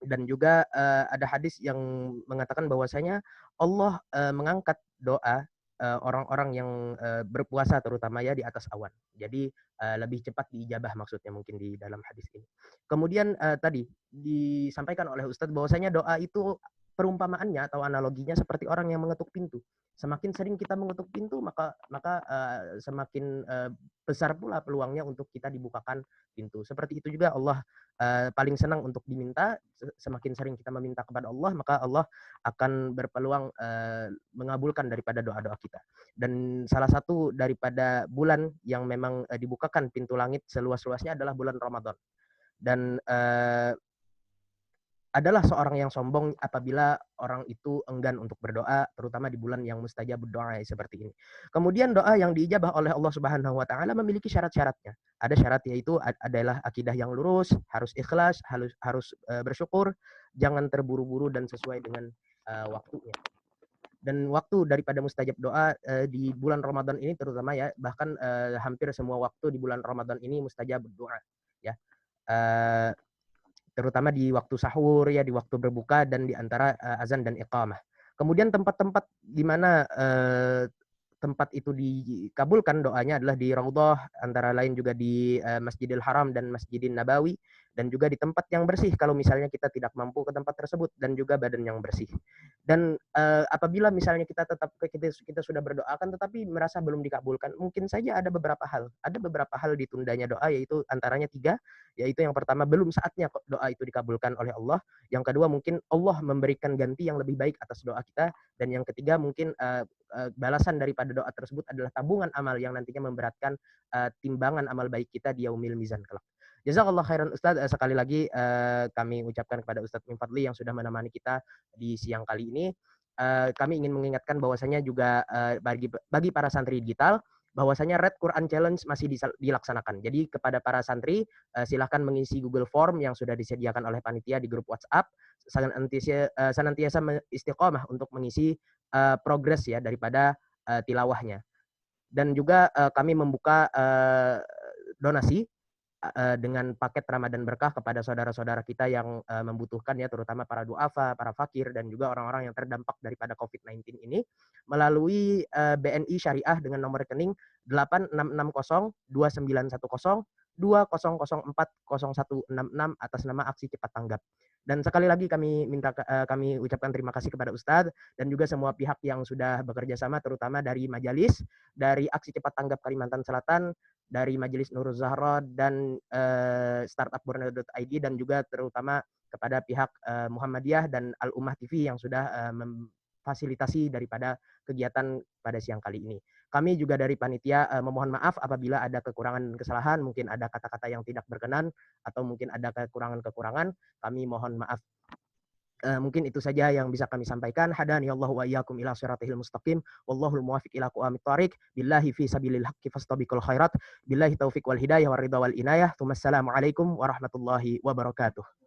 Dan juga ada hadis yang mengatakan bahwasanya Allah mengangkat doa orang-orang yang berpuasa terutama ya di atas awan. Jadi lebih cepat diijabah maksudnya mungkin di dalam hadis ini. Kemudian tadi disampaikan oleh Ustadz bahwasanya doa itu perumpamaannya atau analoginya seperti orang yang mengetuk pintu. Semakin sering kita mengetuk pintu maka semakin besar pula peluangnya untuk kita dibukakan pintu. Seperti itu juga Allah paling senang untuk diminta. Semakin sering kita meminta kepada Allah maka Allah akan berpeluang mengabulkan daripada doa-doa kita. Dan salah satu daripada bulan yang memang dibukakan pintu langit seluas-luasnya adalah bulan Ramadan. Dan adalah seorang yang sombong apabila orang itu enggan untuk berdoa, terutama di bulan yang mustajab doa seperti ini. Kemudian doa yang diijabah oleh Allah Subhanahu wa taala memiliki syarat-syaratnya. Ada syarat, yaitu adalah akidah yang lurus, harus ikhlas, harus bersyukur, jangan terburu-buru dan sesuai dengan waktunya. Dan waktu daripada mustajab doa di bulan Ramadan ini terutama ya, bahkan hampir semua waktu di bulan Ramadan ini mustajab doa ya. Terutama di waktu sahur ya, di waktu berbuka, dan di antara azan dan iqamah. Kemudian tempat-tempat di mana tempat itu dikabulkan doanya adalah di Raudhah, antara lain juga di Masjidil Haram dan Masjidin Nabawi, dan juga di tempat yang bersih kalau misalnya kita tidak mampu ke tempat tersebut, dan juga badan yang bersih. Dan apabila misalnya kita sudah berdoa kan tetapi merasa belum dikabulkan, mungkin saja ada beberapa hal ditundanya doa, yaitu antaranya 3, yaitu yang pertama belum saatnya doa itu dikabulkan oleh Allah, yang kedua mungkin Allah memberikan ganti yang lebih baik atas doa kita, dan yang ketiga mungkin balasan daripada doa tersebut adalah tabungan amal yang nantinya memberatkan timbangan amal baik kita di yaumil mizan kelak. Jazakallah khairan Ustadz. Sekali lagi kami ucapkan kepada Ustadz Min Fadli yang sudah menemani kita di siang kali ini. Kami ingin mengingatkan bahwasanya juga bagi para santri digital, bahwasanya Red Quran Challenge masih dilaksanakan. Jadi kepada para santri silahkan mengisi Google Form yang sudah disediakan oleh panitia di grup WhatsApp, senantiasa istiqomah untuk mengisi progres ya daripada tilawahnya. Dan juga kami membuka donasi dengan paket Ramadan Berkah kepada saudara-saudara kita yang membutuhkan ya, terutama para duafa, para fakir, dan juga orang-orang yang terdampak daripada COVID-19 ini, melalui BNI Syariah dengan nomor rekening 8660291020040166 atas nama Aksi Cepat Tanggap. Dan sekali lagi kami ucapkan terima kasih kepada Ustadz dan juga semua pihak yang sudah bekerja sama, terutama dari majelis, dari Aksi Cepat Tanggap Kalimantan Selatan, dari Majelis Nurul Zahra, dan Startup Borneo.id, dan juga terutama kepada pihak Muhammadiyah dan Al-Ummah TV yang sudah memfasilitasi daripada kegiatan pada siang kali ini. Kami juga dari panitia memohon maaf apabila ada kekurangan dan kesalahan, mungkin ada kata-kata yang tidak berkenan atau mungkin ada kekurangan-kekurangan, kami mohon maaf. Mungkin itu saja yang bisa kami sampaikan. Hadani Allah wa iyyakum ila siratal mustaqim. Wallahul muwaffiq ila aqwamit thoriq. Billahi fi sabilil haqqi fastabiqul khairat. Billahi taufiq wal hidayah war ridha wal inayah. Assalamualaikum warahmatullahi wabarakatuh.